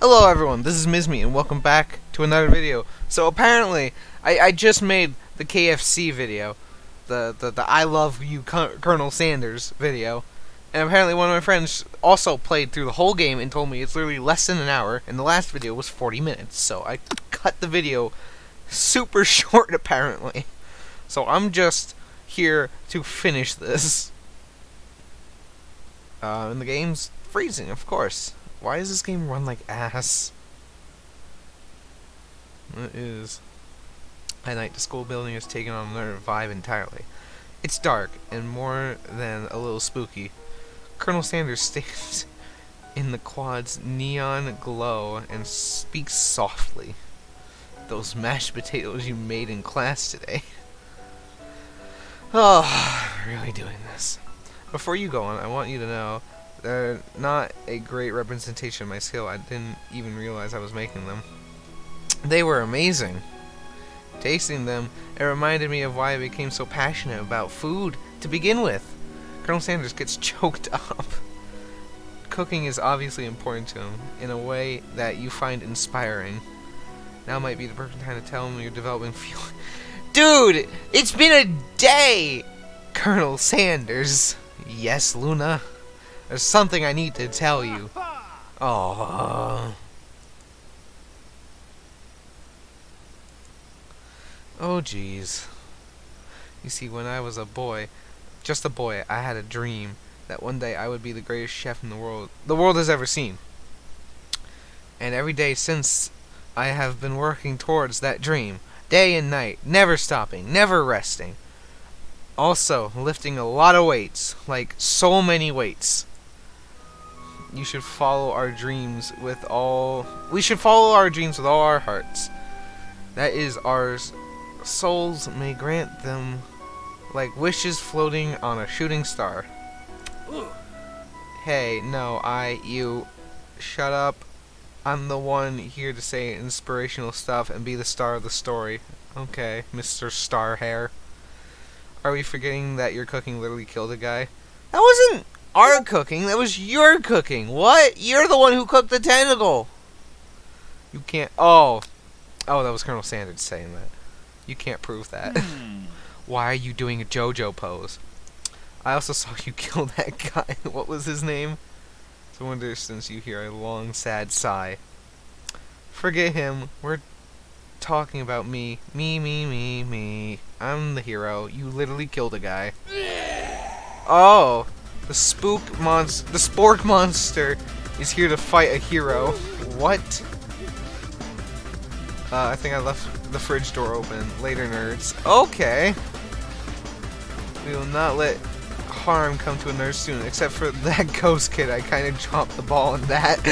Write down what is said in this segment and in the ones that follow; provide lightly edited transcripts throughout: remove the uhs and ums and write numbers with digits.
Hello everyone, this is Mizme and welcome back to another video. So apparently, I just made the KFC video, the I love you Colonel Sanders video, and apparently one of my friends also played through the whole game and told me it's literally less than an hour, and the last video was 40 minutes, so I cut the video super short apparently. So I'm just here to finish this. And the game's freezing, of course. Why does this game run like ass? It is. At night, the school building is taking on another vibe entirely. It's dark, and more than a little spooky. Colonel Sanders stands in the quad's neon glow and speaks softly. Those mashed potatoes you made in class today. Oh, really doing this. Before you go on, I want you to know they're not a great representation of my skill. I didn't even realize I was making them. They were amazing. Tasting them, it reminded me of why I became so passionate about food to begin with. Colonel Sanders gets choked up. Cooking is obviously important to him in a way that you find inspiring. Now might be the perfect time to tell him you're developing feeling. Dude, it's been a day! Colonel Sanders. Yes, Luna. There's something I need to tell you. Oh. Oh, jeez. You see, when I was a boy, just a boy, I had a dream that one day I would be the greatest chef in the world has ever seen. And every day since, I have been working towards that dream, day and night, never stopping, never resting. Also, lifting a lot of weights, like so many weights. You should follow our dreams with all. We should follow our dreams with all our hearts. That is ours. Souls may grant them like wishes floating on a shooting star. Hey, no, you. Shut up. I'm the one here to say inspirational stuff and be the star of the story. Okay, Mr. Star Hair. Are we forgetting that your cooking literally killed a guy? That wasn't our cooking, that was your cooking. What? You're the one who cooked the tentacle. You can't. Oh, that was Colonel Sanders saying that. You can't prove that. Why are you doing a JoJo pose? I also saw you kill that guy. What was his name? It's a distance you hear a long, sad sigh. Forget him. We're talking about me. Me. I'm the hero. You literally killed a guy. Oh, the Spork monster is here to fight a hero. What? I think I left the fridge door open. Later, nerds. Okay. We will not let harm come to a nerd student, except for that ghost kid. I kind of dropped the ball on that.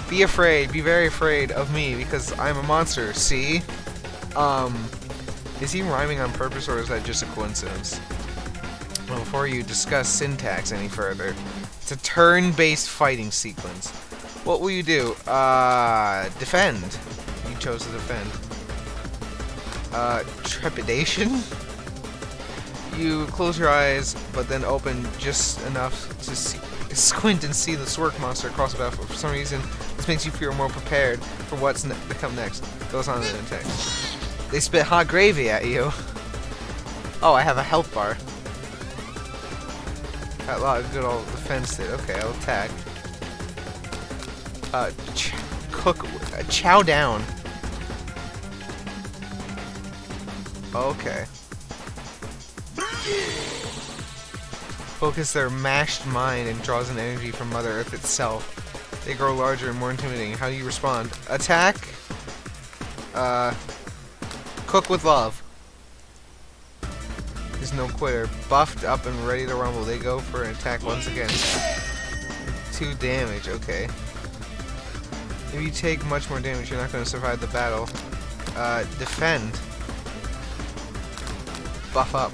Be afraid. Be very afraid of me, because I'm a monster. See? Is he rhyming on purpose, or is that just a coincidence? Well, before you discuss syntax any further, it's a turn-based fighting sequence. What will you do? Defend. You chose to defend. Trepidation? You close your eyes, but then open just enough to squint and see the Spork monster across the battlefield. For some reason, this makes you feel more prepared for what's to come next. Goes on in attack. They spit hot gravy at you. Oh, I have a health bar. Got a lot of good old defense there. Okay, I'll attack. Chow down. Okay. Focus their mashed mind and draws an energy from Mother Earth itself. They grow larger and more intimidating. How do you respond? Attack. Cook with love. Is no quitter. Buffed up and ready to rumble. They go for an attack once again. 2 damage. Okay. If you take much more damage, you're not going to survive the battle. Defend. Buff up.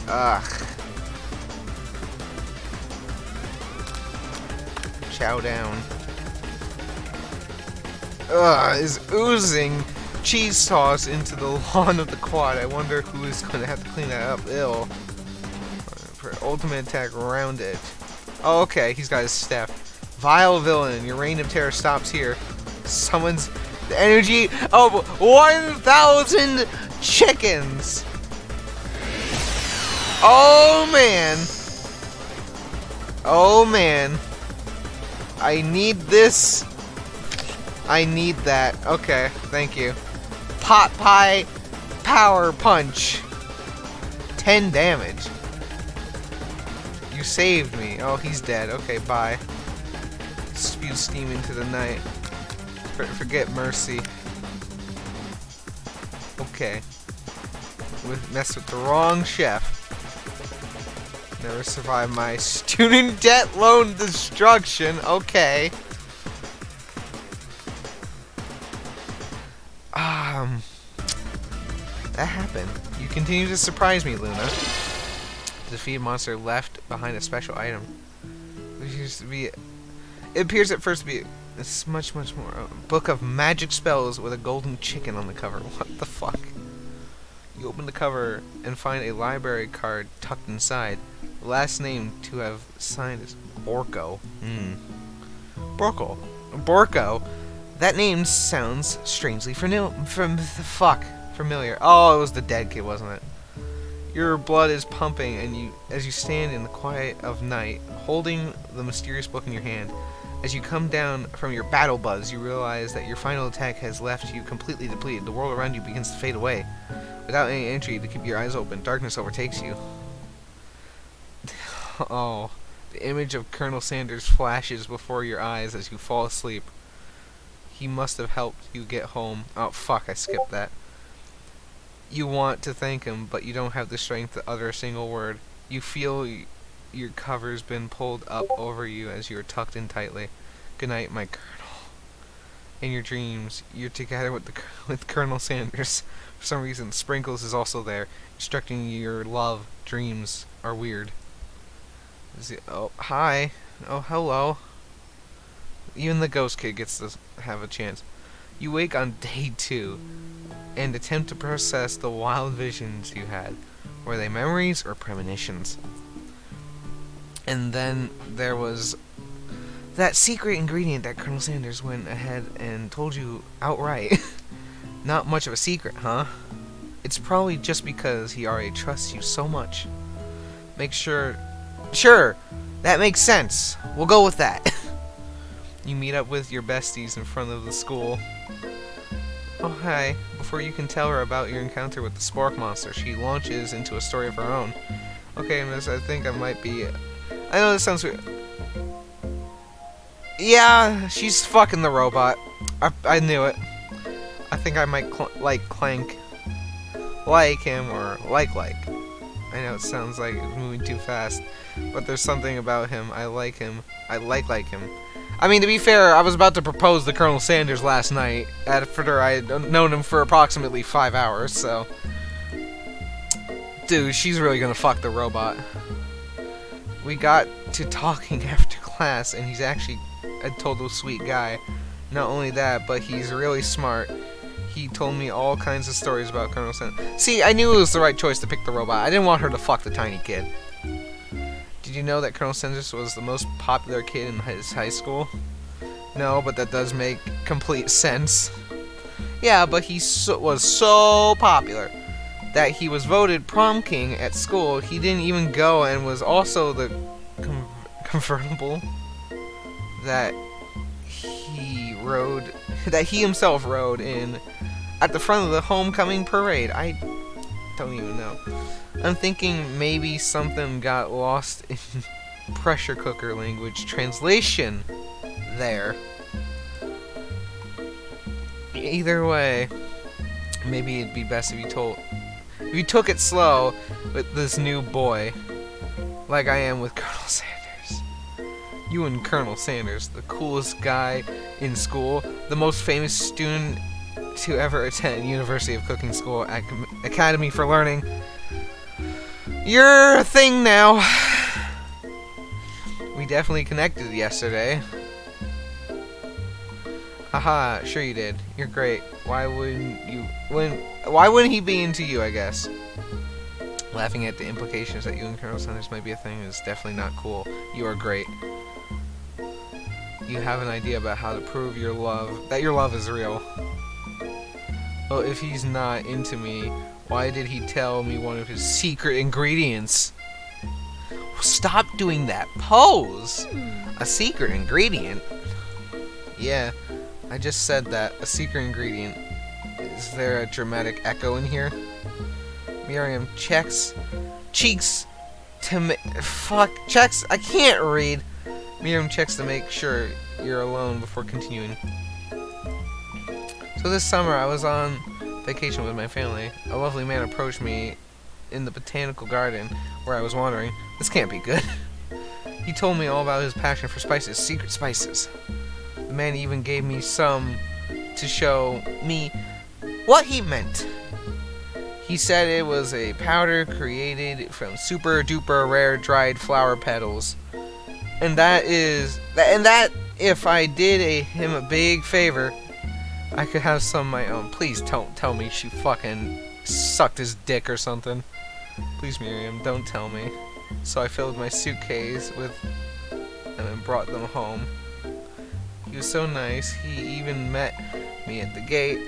Ugh. Chow down. Ugh, is oozing cheese sauce into the lawn of the quad. I wonder who is going to have to clean that up. For ultimate attack around it. Oh, okay, he's got his staff. Vile villain, your reign of terror stops here. Summons the energy of 1,000 chickens. Oh man. Oh man. I need this. I need that. Okay, thank you. Pot pie power punch. 10 damage. You saved me. Oh, he's dead. Okay, bye. Spew steam into the night. Forget mercy. Okay. Mess with the wrong chef. Never survived my student debt loan destruction. Okay. That happened. You continue to surprise me, Luna. The defeated monster left behind a special item. Which used to be. It appears at first to be. It's much more. A book of magic spells with a golden chicken on the cover. What the fuck? You open the cover and find a library card tucked inside. The last name to have signed is Borko. Borko. That name sounds strangely familiar. Oh, it was the dead kid, wasn't it? Your blood is pumping, and as you stand in the quiet of night, holding the mysterious book in your hand. As you come down from your battle buzz, you realize that your final attack has left you completely depleted. The world around you begins to fade away. Without any entry to keep your eyes open, darkness overtakes you. Oh, the image of Colonel Sanders flashes before your eyes as you fall asleep. He must have helped you get home. Oh, fuck, I skipped that. You want to thank him, but you don't have the strength to utter a single word. You feel your cover's been pulled up over you as you are tucked in tightly. Good night, my Colonel. In your dreams, you're together with Colonel Sanders. For some reason, Sprinkles is also there, instructing you your love. Dreams are weird. Oh, hi. Oh, hello. Even the ghost kid gets to have a chance. You wake on day 2 and attempt to process the wild visions you had. Were they memories or premonitions? And then there was that secret ingredient that Colonel Sanders went ahead and told you outright. Not much of a secret, huh? It's probably just because he already trusts you so much. Make sure... Sure! That makes sense. We'll go with that. You meet up with your besties in front of the school. Oh, hi. Before you can tell her about your encounter with the Spork monster, she launches into a story of her own. Okay, miss, I think I might be... I know this sounds weird. Yeah, she's fucking the robot. I knew it. I think I might like Clank. Like him, or like. I know it sounds like it's moving too fast, but there's something about him. I like him. I like him. I mean, to be fair, I was about to propose to Colonel Sanders last night after I had known him for approximately 5 hours, so... Dude, she's really gonna fuck the robot. We got to talking after class, and he's actually a total sweet guy. Not only that, but he's really smart. He told me all kinds of stories about Colonel Sanders. See, I knew it was the right choice to pick the robot. I didn't want her to fuck the tiny kid. Did you know that Colonel Sanders was the most popular kid in his high school? No, but that does make complete sense. Yeah, but he was so popular that he was voted prom king at school. He didn't even go, and was also the convertible that he himself rode in at the front of the homecoming parade. I don't even know. I'm thinking maybe something got lost in pressure cooker language translation there. Either way, maybe it'd be best if you took it slow with this new boy, like I am with Colonel Sanders. You and Colonel Sanders, the coolest guy in school, the most famous student to ever attend University of Cooking School, Academy for Learning. You're a thing now. We definitely connected yesterday. Haha, sure you did. You're great. Why wouldn't he be into you, I guess? Laughing at the implications that you and Colonel Sanders might be a thing is definitely not cool. You are great. You have an idea about how to prove your love, that your love is real. Well, if he's not into me, why did he tell me one of his secret ingredients? Stop doing that pose! A secret ingredient? Yeah, I just said that. A secret ingredient. Is there a dramatic echo in here? Miriam checks cheeks to checks. I can't read. Miriam checks to make sure you're alone before continuing. So this summer I was on vacation with my family. A lovely man approached me in the botanical garden where I was wandering. This can't be good. He told me all about his passion for spices, secret spices. The man even gave me some to show me what he meant. He said it was a powder created from super duper rare dried flower petals. And that if I did him a big favor, I could have some of my own. Please don't tell me she fucking sucked his dick or something. Please, Miriam, don't tell me. So I filled my suitcase with them and brought them home. He was so nice. He even met me at the gate.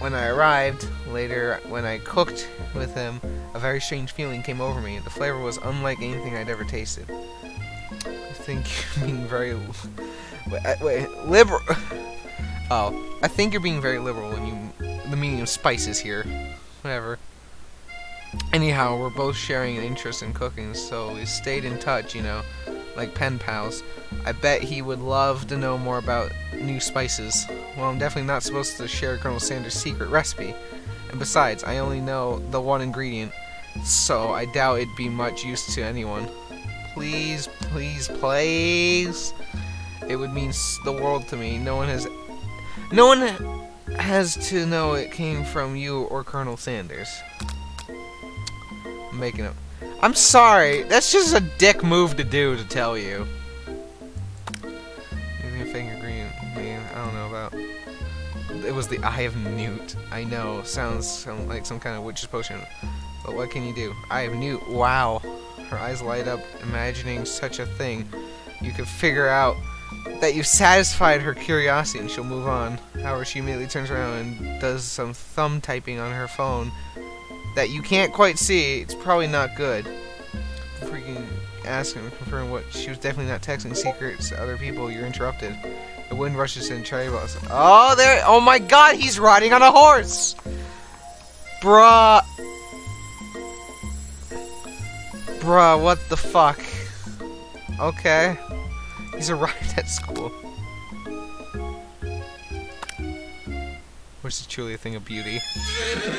When I arrived, later when I cooked with him, a very strange feeling came over me. The flavor was unlike anything I'd ever tasted. I think you're being very liberal. Oh, I think you're being very liberal when the meaning of spices here. Whatever. Anyhow, we're both sharing an interest in cooking, so we stayed in touch, you know, like pen pals. I bet he would love to know more about new spices. Well, I'm definitely not supposed to share Colonel Sanders' secret recipe. And besides, I only know the one ingredient, so I doubt it'd be much use to anyone. Please, please, please. It would mean the world to me. No one has to know it came from you or Colonel Sanders. I'm making it. I'm sorry. That's just a dick move to do, to tell you. Using a finger green. Man, I don't know about. It was the Eye of Newt. I know. Sounds like some kind of witch's potion. But what can you do? Eye of Newt. Wow. Her eyes light up, imagining such a thing. You can figure out that you've satisfied her curiosity and she'll move on. However, she immediately turns around and does some thumb typing on her phone that you can't quite see. It's probably not good. Freaking ask and confirm what she was definitely not texting secrets to other people. You're interrupted. The wind rushes in cherry blossom. Oh, there! Oh my God, he's riding on a horse, bruh. Bruh, what the fuck? Okay. He's arrived at school. Which is truly a thing of beauty.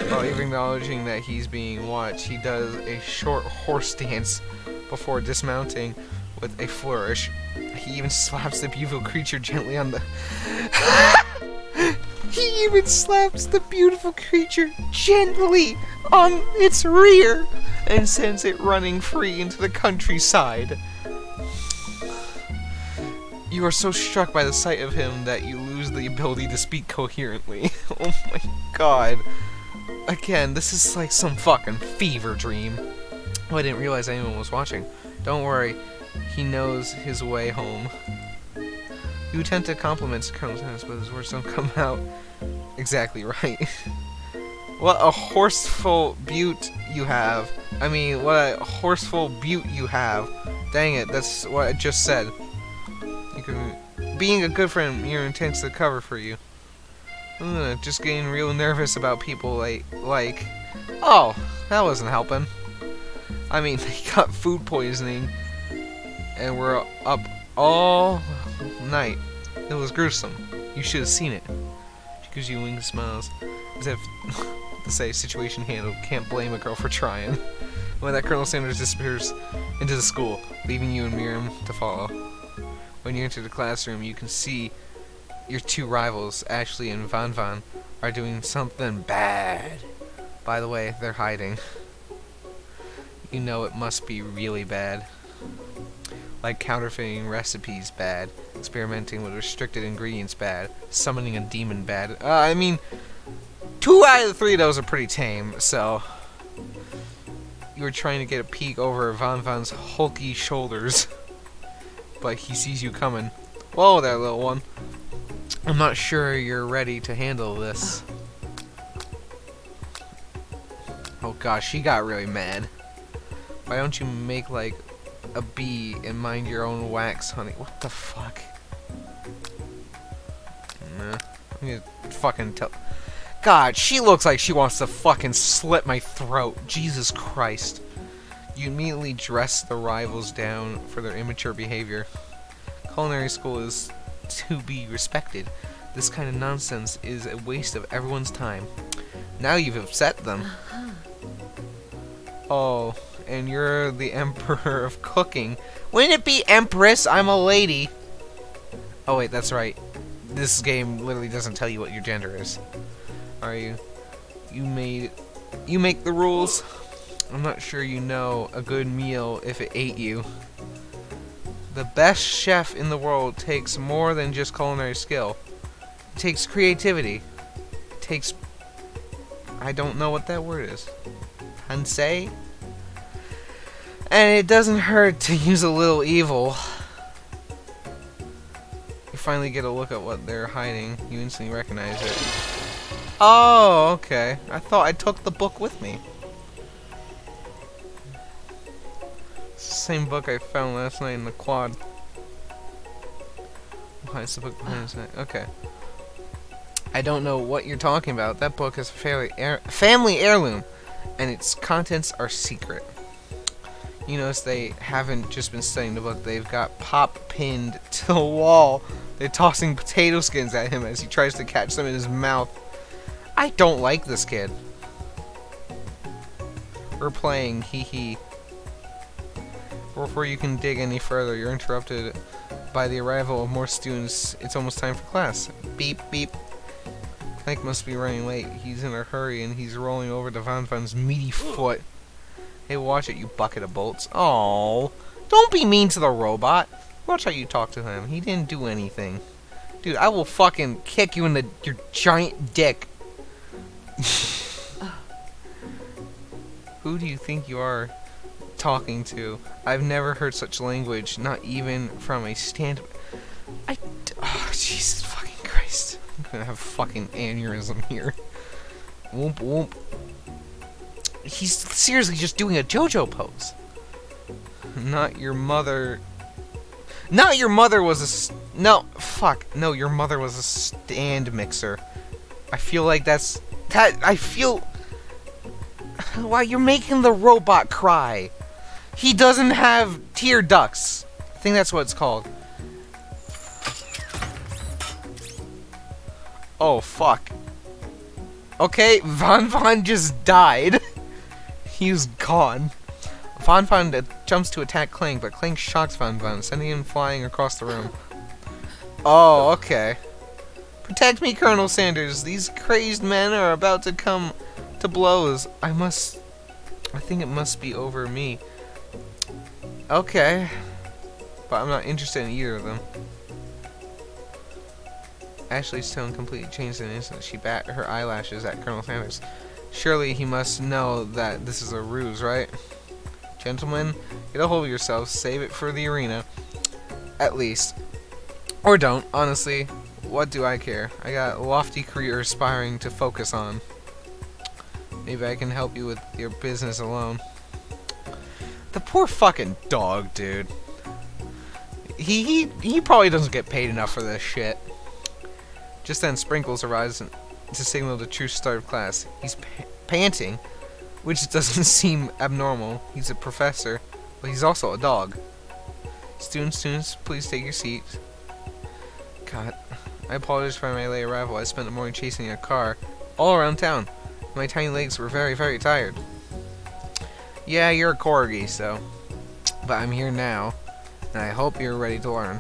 While even acknowledging that he's being watched, he does a short horse dance before dismounting with a flourish. He even slaps the beautiful creature gently on the... He even slaps the beautiful creature gently on its rear and sends it running free into the countryside. You are so struck by the sight of him that you lose the ability to speak coherently. Oh my God. Again, this is like some fucking fever dream. Oh, I didn't realize anyone was watching. Don't worry, he knows his way home. You attempt to compliment Colonel Sanders, but his words don't come out exactly right. What a horseful beaut you have. I mean, what a horseful beaut you have. Dang it, that's what I just said. Being a good friend, you're intense to cover for you. Just getting real nervous about people like... Oh, that wasn't helping. I mean, they got food poisoning, and we're up all night. It was gruesome. You should have seen it. She gives you winged smiles, as if to say, situation handled, can't blame a girl for trying. When that Colonel Sanders disappears into the school, leaving you and Miriam to follow. When you enter the classroom, you can see your two rivals, Ashley and Van Van, are doing something bad. By the way, they're hiding. You know it must be really bad. Like counterfeiting recipes bad, experimenting with restricted ingredients bad, summoning a demon bad. I mean, 2 out of the 3 of those are pretty tame, so... You were trying to get a peek over Van Van's hulky shoulders, but he sees you coming. Whoa there, little one. I'm not sure you're ready to handle this. Oh gosh, she got really mad. Why don't you make like a bee and mind your own wax, honey? What the fuck? Nah, I'm gonna fucking tell. God, she looks like she wants to fucking slit my throat. Jesus Christ. You immediately dress the rivals down for their immature behavior. Culinary school is to be respected. This kind of nonsense is a waste of everyone's time. Now you've upset them. Oh, and you're the emperor of cooking. Wouldn't it be empress? I'm a lady. Oh wait, that's right. This game literally doesn't tell you what your gender is. Are you? You make the rules. I'm not sure you know a good meal if it ate you. The best chef in the world takes more than just culinary skill. It takes creativity. It takes... I don't know what that word is. Pensée? And it doesn't hurt to use a little evil. You finally get a look at what they're hiding. You instantly recognize it. Oh, okay. I thought I took the book with me. It's the same book I found last night in the quad. Why is the book behind us? Okay. I don't know what you're talking about. That book is a family heirloom, and its contents are secret. You notice they haven't just been studying the book. They've got Pop pinned to the wall. They're tossing potato skins at him as he tries to catch them in his mouth. I don't like this kid. We're playing, hee hee. Before you can dig any further, you're interrupted by the arrival of more students. It's almost time for class. Beep, beep. Clank must be running late. He's in a hurry and he's rolling over to Van Van's meaty foot. Hey, watch it, you bucket of bolts. Oh, don't be mean to the robot. Watch how you talk to him. He didn't do anything. Dude, I will fucking kick you in your giant dick. Who do you think you are talking to? I've never heard such language, not even from a stand... Oh, Jesus fucking Christ. I'm gonna have a fucking aneurysm here. Whoop, whoop. He's seriously just doing a JoJo pose. Not your mother... Not your mother was a... No, fuck. No, your mother was a stand mixer. I feel like that's... I feel... Why, you're making the robot cry. He doesn't have tear ducts. I think that's what it's called. Oh, fuck. Okay, Van Van just died. He's gone. Van Van jumps to attack Clank, but Clank shocks Van Van, sending him flying across the room. Oh, okay. Protect me, Colonel Sanders. These crazed men are about to come to blows. I think it must be over me. Okay. But I'm not interested in either of them. Ashley's tone completely changed in an instant. She bat her eyelashes at Colonel Sanders. Surely he must know that this is a ruse, right? Gentlemen, get a hold of yourselves. Save it for the arena. At least. Or don't. Honestly, what do I care? I got a lofty career aspiring to focus on. Maybe I can help you with your business alone. The poor fucking dog, dude. He probably doesn't get paid enough for this shit. Just then, Sprinkles arrives to signal the true start of class. He's panting, which doesn't seem abnormal. He's a professor, but he's also a dog. Students, please take your seats. God, I apologize for my late arrival. I spent the morning chasing a car all around town. My tiny legs were very, very tired. Yeah, you're a corgi, so. But I'm here now, and I hope you're ready to learn.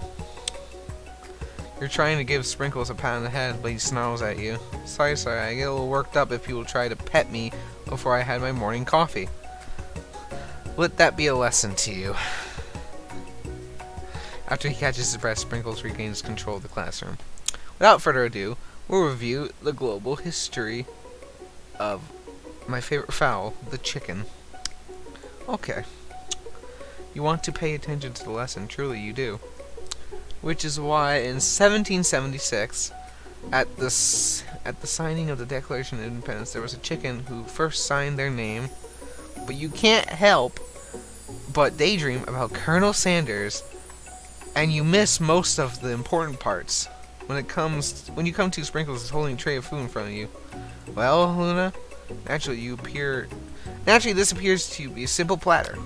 You're trying to give Sprinkles a pat on the head, but he snarls at you. Sorry, I get a little worked up if people try to pet me before I had my morning coffee. Let that be a lesson to you. After he catches his breath, Sprinkles regains control of the classroom. Without further ado, we'll review the global history of my favorite fowl, the chicken. Okay. You want to pay attention to the lesson, truly you do. Which is why in 1776, at the signing of the Declaration of Independence, there was a chicken who first signed their name, but you can't help but daydream about Colonel Sanders, and you miss most of the important parts. When you come to Sprinkles is holding a tray of food in front of you. Well, Luna, naturally this appears to be a simple platter.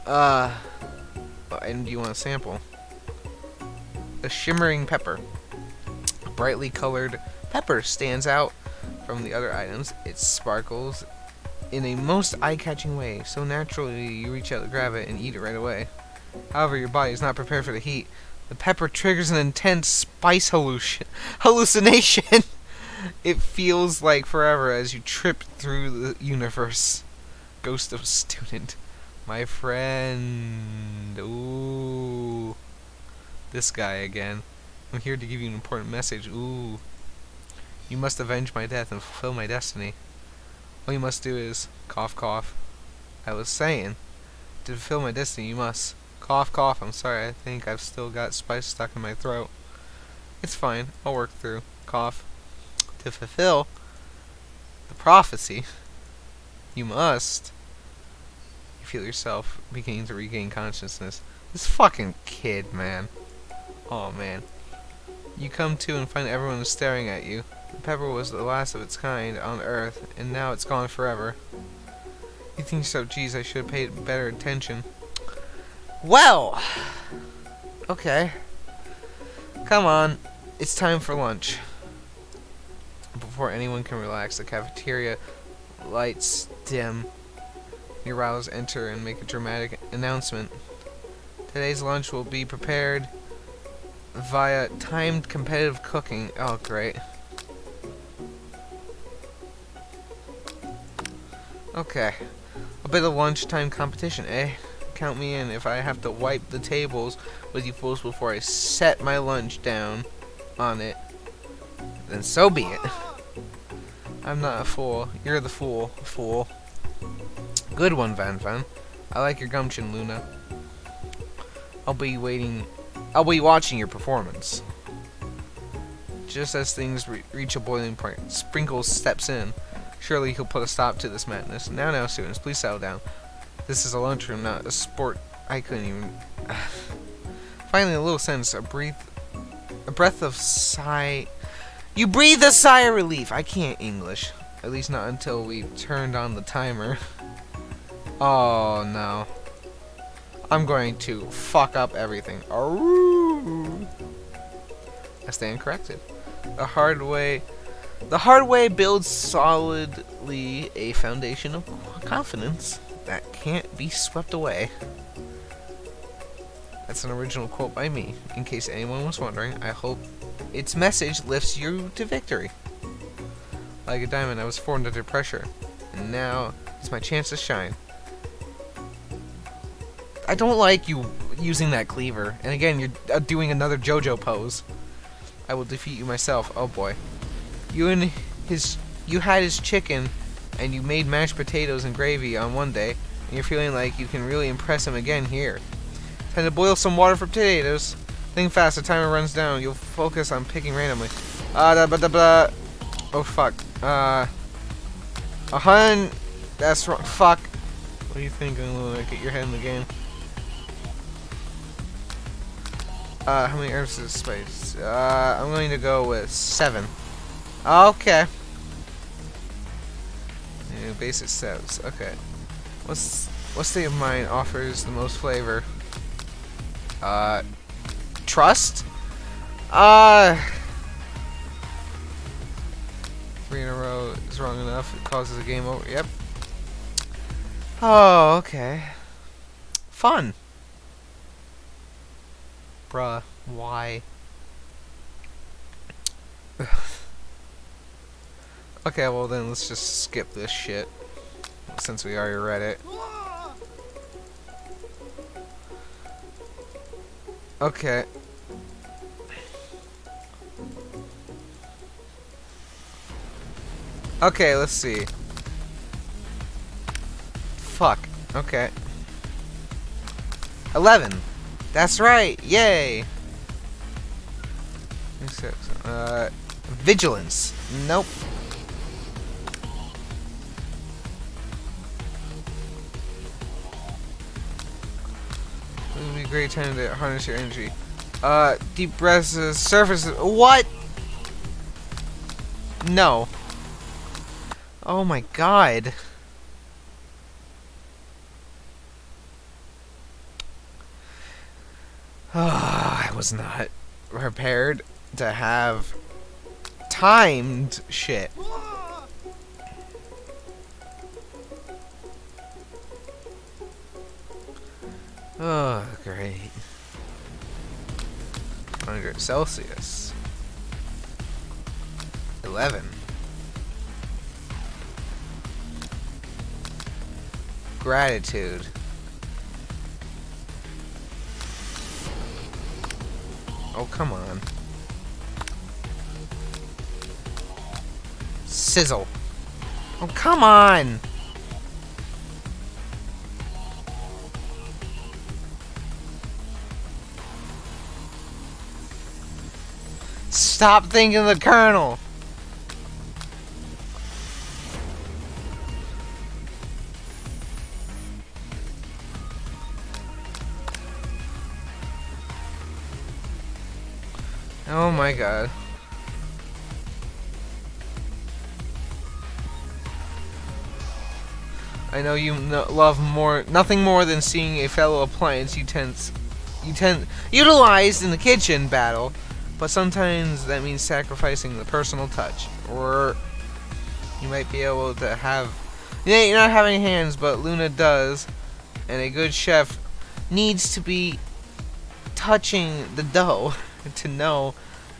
And do you want a sample? A shimmering pepper. A brightly colored pepper stands out from the other items. It sparkles in a most eye-catching way, so naturally you reach out to grab it and eat it right away. However, your body is not prepared for the heat. The pepper triggers an intense spice hallucination. It feels like forever as you trip through the universe. Ghost of Student. My friend. Ooh. This guy again. I'm here to give you an important message. Ooh. You must avenge my death and fulfill my destiny. All you must do is cough, cough. I was saying, to fulfill my destiny, you must cough, cough. I'm sorry, I think I've still got spice stuck in my throat. It's fine, I'll work through. Cough. To fulfill the prophecy, you must. You feel yourself beginning to regain consciousness. This fucking kid, man. Oh, man. You come to and find everyone is staring at you. The pepper was the last of its kind on Earth, and now it's gone forever. You think so? Geez, I should have paid better attention. Well! Okay. Come on. It's time for lunch. Before anyone can relax, the cafeteria lights dim. Your rivals enter and make a dramatic announcement. Today's lunch will be prepared via timed competitive cooking. Oh, great. Okay. A bit of lunchtime competition, eh? Count me in. If I have to wipe the tables with you fools before I set my lunch down on it, then so be it. I'm not a fool. You're the fool. Good one, Van Van. I like your gumption, Luna. I'll be watching your performance. Just as things reach a boiling point, Sprinkles steps in. Surely he'll put a stop to this madness. Now, students, please settle down. This is a lunchroom, not a sport. I couldn't even... Finally, a little sense, a breath of sigh... You breathe a sigh of relief. I can't English. At least not until we've turned on the timer. Oh, no. I'm going to fuck up everything. Arroo! I stand corrected. The hard way builds solidly a foundation of confidence that can't be swept away. That's an original quote by me. In case anyone was wondering, I hope its message lifts you to victory. Like a diamond, I was formed under pressure, and now it's my chance to shine. I don't like you using that cleaver. And again, you're doing another JoJo pose. I will defeat you myself. Oh boy. You had his chicken, and you made mashed potatoes and gravy on one day, and you're feeling like you can really impress him again here. Time to boil some water for potatoes. Think fast, the timer runs down. You'll focus on picking randomly. Oh fuck. That's wrong. Fuck. What are you thinking, Luna? Get your head in the game. How many herbs is spice? I'm going to go with 7. Okay. Yeah, basic steps. Okay. What state of mind offers the most flavor? Trust? 3 in a row is wrong enough. It causes a game over. Yep. Oh, okay. Fun. Bruh, why? Okay, well then let's just skip this shit, since we already read it. Okay. Okay, let's see. fuck. Okay. 11. That's right. Yay. Vigilance. Nope. It would be a great time to harness your energy. Deep breaths, surface. What? No. Oh my god. I was not prepared to have timed shit. Oh, great. 100 Celsius. 11. Gratitude. Oh, come on. Sizzle. Oh, come on! Stop thinking of the Colonel! Oh my god. I know you love nothing more than seeing a fellow appliance utilized in the kitchen battle, but sometimes that means sacrificing the personal touch. Or you might be able to have... You not have any hands, but Luna does, and a good chef needs to be touching the dough to know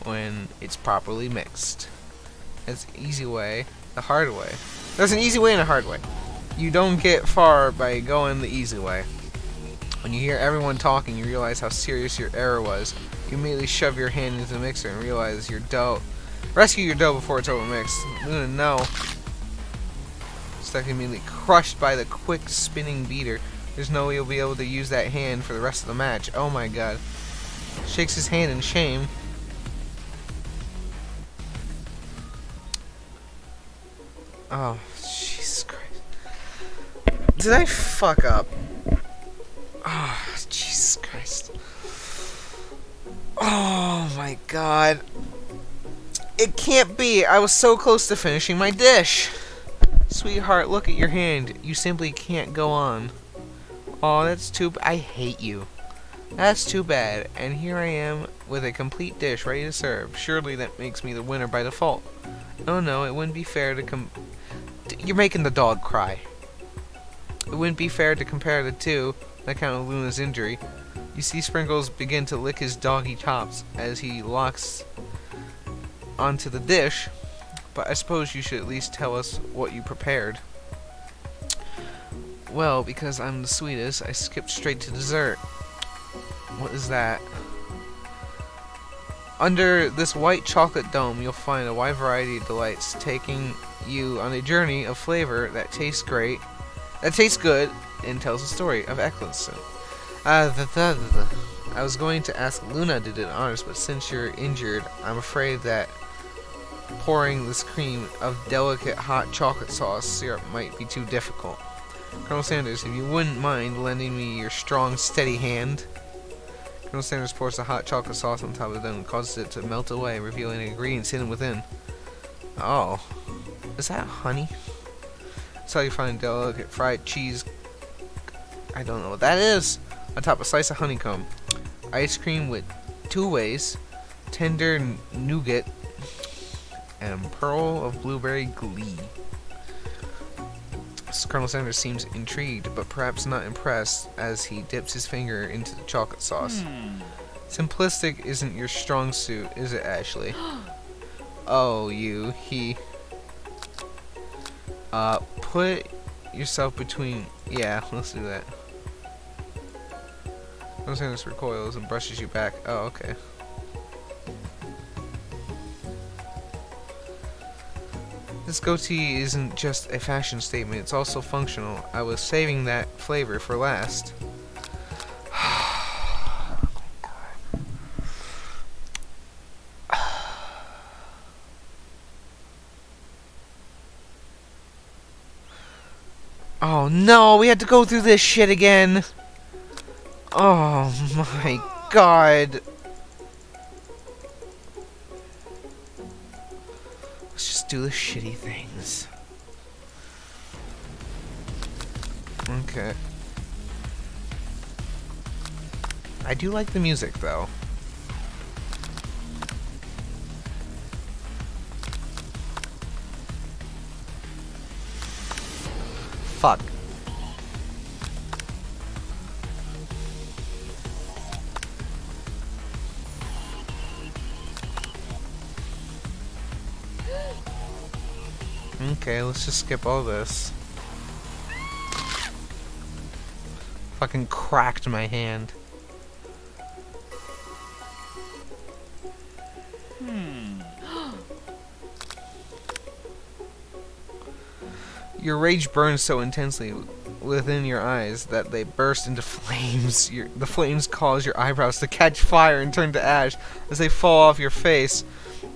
when it's properly mixed. That's an easy way, the hard way. There's an easy way and a hard way. You don't get far by going the easy way. When you hear everyone talking, you realize how serious your error was. You immediately shove your hand into the mixer and realize your dough. Rescue your dough before it's overmixed. Luna, no. Stuck immediately crushed by the quick spinning beater. There's no way you'll be able to use that hand for the rest of the match. Oh my god. Shakes his hand in shame. Oh, Jesus Christ. Did I fuck up? Oh, Jesus Christ. Oh my god. It can't be. I was so close to finishing my dish. Sweetheart, look at your hand. You simply can't go on. Oh, that's too... I hate you. That's too bad. And here I am with a complete dish ready to serve. Surely that makes me the winner by default. Oh no, it wouldn't be fair to You're making the dog cry. It wouldn't be fair to compare the two on account of Luna's injury. You see Sprinkles begin to lick his doggy chops as he locks onto the dish, but I suppose you should at least tell us what you prepared. Well, because I'm the sweetest, I skipped straight to dessert. What is that? Under this white chocolate dome, you'll find a wide variety of delights, taking you on a journey of flavor that tastes great, that tastes good, and tells a story of excellence. I was going to ask Luna to do the honors, but since you're injured, I'm afraid that pouring this cream of delicate hot chocolate sauce syrup might be too difficult. Colonel Sanders, if you wouldn't mind lending me your strong, steady hand. Colonel Sanders pours the hot chocolate sauce on top of it and causes it to melt away, revealing the ingredients hidden within. Oh. Is that honey? That's how you find delicate fried cheese. I don't know what that is. On top, a slice of honeycomb. Ice cream with 2 ways. Tender nougat. And pearl of blueberry glee. Colonel Sanders seems intrigued, but perhaps not impressed, as he dips his finger into the chocolate sauce. Simplistic isn't your strong suit, is it, Ashley? Oh, he... put yourself between... Yeah, let's do that. Colonel Sanders recoils and brushes you back. Oh, okay. This goatee isn't just a fashion statement, it's also functional. I was saving that flavor for last. Oh no, we had to go through this shit again. Oh my god. Let's just do the shitty things. Okay. I do like the music though. Fuck. Okay, let's just skip all this. Fucking cracked my hand. Your rage burns so intensely within your eyes that they burst into flames. The flames cause your eyebrows to catch fire and turn to ash as they fall off your face,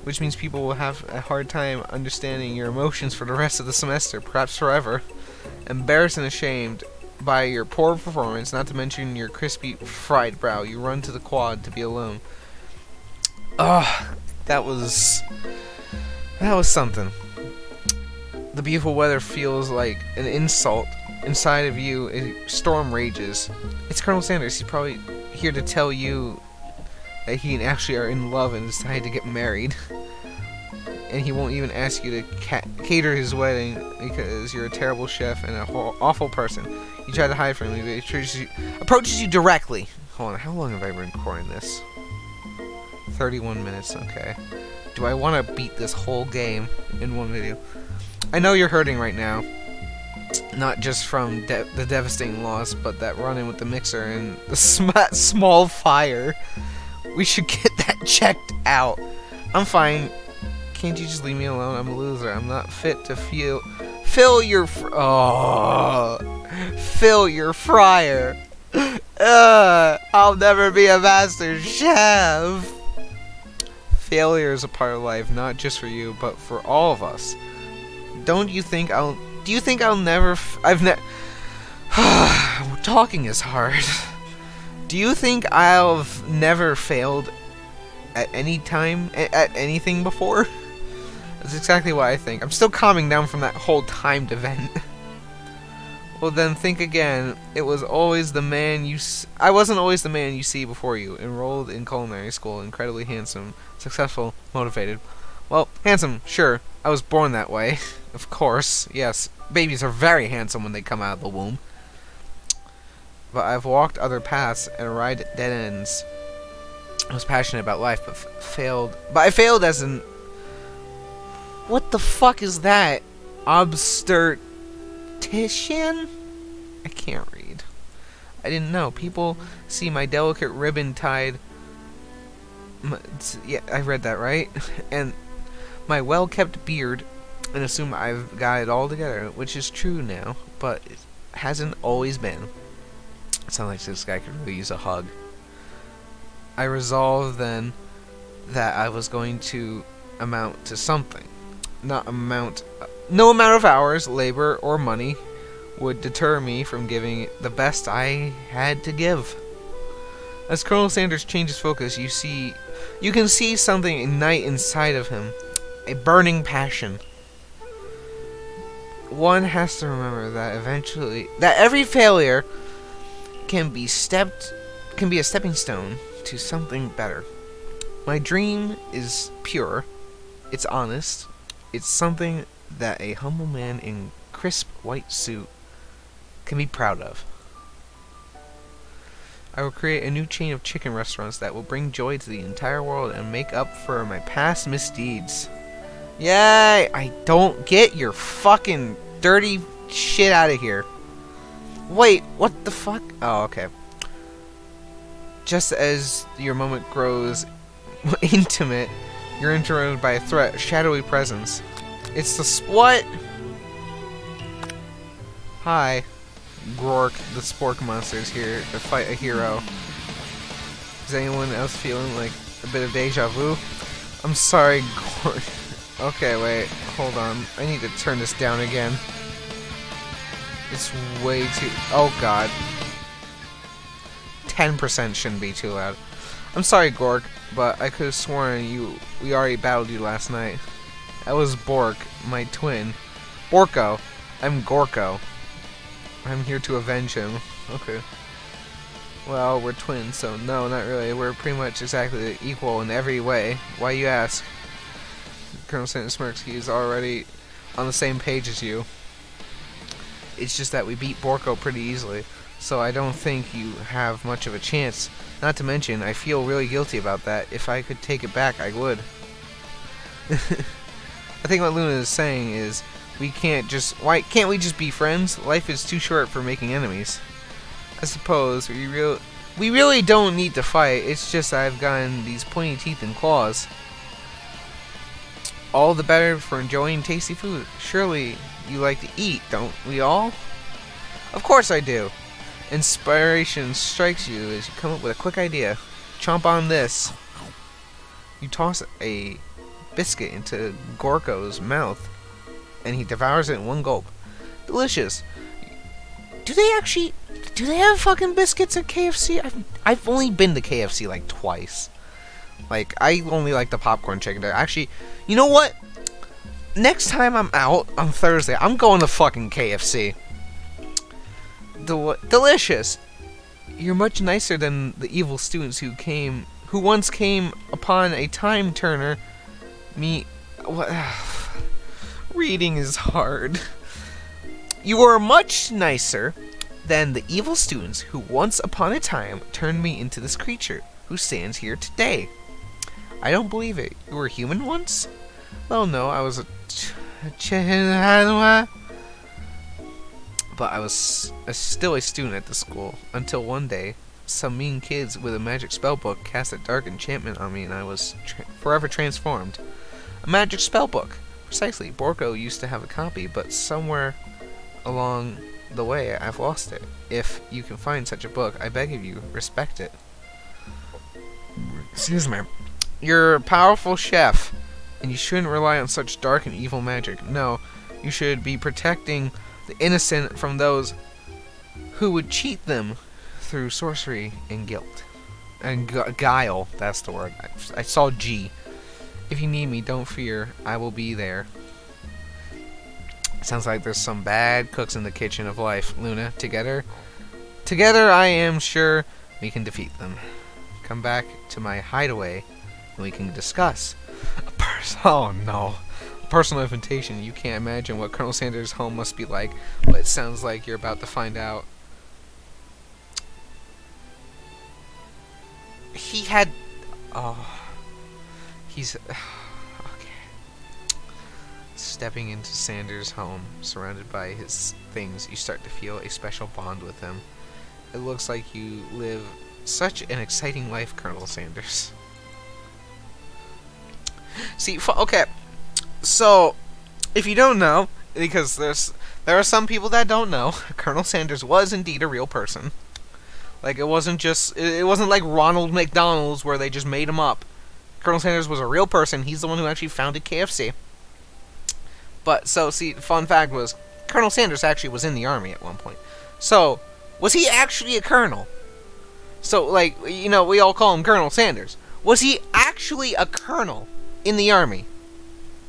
which means people will have a hard time understanding your emotions for the rest of the semester, perhaps forever. Embarrassed and ashamed by your poor performance, not to mention your crispy, fried brow, you run to the quad to be alone. Ugh, that was something. The beautiful weather feels like an insult. Inside of you, a storm rages. It's Colonel Sanders. He's probably here to tell you that he actually are in love and decided to get married. And he won't even ask you to cater his wedding because you're a terrible chef and an awful person. You try to hide from him, but he approaches you directly. Hold on, how long have I been recording this? 31 minutes, okay. Do I want to beat this whole game in one video? I know you're hurting right now. Not just from the devastating loss, but that run-in with the mixer and the small fire. We should get that checked out. I'm fine. Can't you just leave me alone? I'm a loser. I'm not fit to fill your fryer. I'll never be a master chef. Failure is a part of life, not just for you, but for all of us. Do you think I'll never talking is hard. Do you think I've never failed at any time, at anything before? That's exactly what I think. I'm still calming down from that whole timed event. Well then, think again. I wasn't always the man you see before you. Enrolled in culinary school, incredibly handsome, successful, motivated. Well, handsome, sure. I was born that way. Of course, yes. Babies are very handsome when they come out of the womb. But I've walked other paths and arrived at dead ends. I was passionate about life, but failed. But I failed as an... What the fuck is that? Obstetrician? I can't read. I didn't know. People see my delicate ribbon tied... Yeah, I read that right. And my well-kept beard and assume I've got it all together, which is true now, but it hasn't always been. It sounds like this guy could really use a hug. I resolved then that I was going to amount to something. No amount of hours, labor, or money would deter me from giving the best I had to give. As Colonel Sanders changes focus, you can see something ignite inside of him, a burning passion. One has to remember that every failure can be a stepping stone to something better. My dream is pure, it's honest, it's something that a humble man in crisp white suit can be proud of. I will create a new chain of chicken restaurants that will bring joy to the entire world and make up for my past misdeeds. Yay! I don't get your fucking dirty shit out of here. Wait, what the fuck? Oh, okay. Just as your moment grows intimate, you're interrupted by a threat, a shadowy presence. It's the what? Hi, Gork, the Spork Monster is here to fight a hero. Is anyone else feeling like a bit of deja vu? I'm sorry, Gork. Okay, wait, hold on. I need to turn this down again. It's way too... Oh, God. 10% shouldn't be too loud. I'm sorry, Gork, but I could have sworn we already battled you last night. That was Bork, my twin. Borko. I'm Gorko. I'm here to avenge him. Okay. Well, we're twins, so no, not really. We're pretty much exactly equal in every way. Why you ask? Colonel Sanders smirks. He's already on the same page as you. It's just that we beat Borko pretty easily, so I don't think you have much of a chance. Not to mention, I feel really guilty about that. If I could take it back, I would. I think what Luna is saying is, why can't we just be friends? Life is too short for making enemies. I suppose we really don't need to fight. It's just I've gotten these pointy teeth and claws. All the better for enjoying tasty food. Surely you like to eat, don't we all? Of course I do. Inspiration strikes you as you come up with a quick idea. Chomp on this. You toss a biscuit into Gorko's mouth, and he devours it in one gulp. Delicious. Do they have fucking biscuits at KFC? I've only been to KFC like twice. Like, I only like the popcorn chicken there. Actually, you know what? Next time I'm out on Thursday, I'm going to fucking KFC. Delicious. You're much nicer than the evil students who once came upon a time turner. What? Reading is hard. You are much nicer than the evil students who once upon a time turned me into this creature who stands here today. I don't believe it. You were human once? Well, no, I was but I was still a student at the school, until one day, some mean kids with a magic spellbook cast a dark enchantment on me and I was forever transformed. A magic spellbook. Precisely. Borko used to have a copy, but somewhere along the way I've lost it. If you can find such a book, I beg of you, respect it. Excuse me. You're a powerful chef, and you shouldn't rely on such dark and evil magic. No, you should be protecting the innocent from those who would cheat them through sorcery and guilt. And guile, that's the word. I saw G. If you need me, don't fear. I will be there. Sounds like there's some bad cooks in the kitchen of life, Luna. Together I am sure we can defeat them. Come back to my hideaway and we can discuss. Oh no. A personal invitation. You can't imagine what Colonel Sanders' home must be like, but it sounds like you're about to find out. He had... Oh... He's... Okay. Stepping into Sanders' home, surrounded by his things, you start to feel a special bond with him. It looks like you live such an exciting life, Colonel Sanders. See, okay, so, if you don't know, because there are some people that don't know, Colonel Sanders was indeed a real person. Like, it wasn't like Ronald McDonald's where they just made him up. Colonel Sanders was a real person. He's the one who actually founded KFC. But, so, see, fun fact was, Colonel Sanders actually was in the army at one point. So, was he actually a colonel? So, like, you know, we all call him Colonel Sanders. Was he actually a colonel in the army?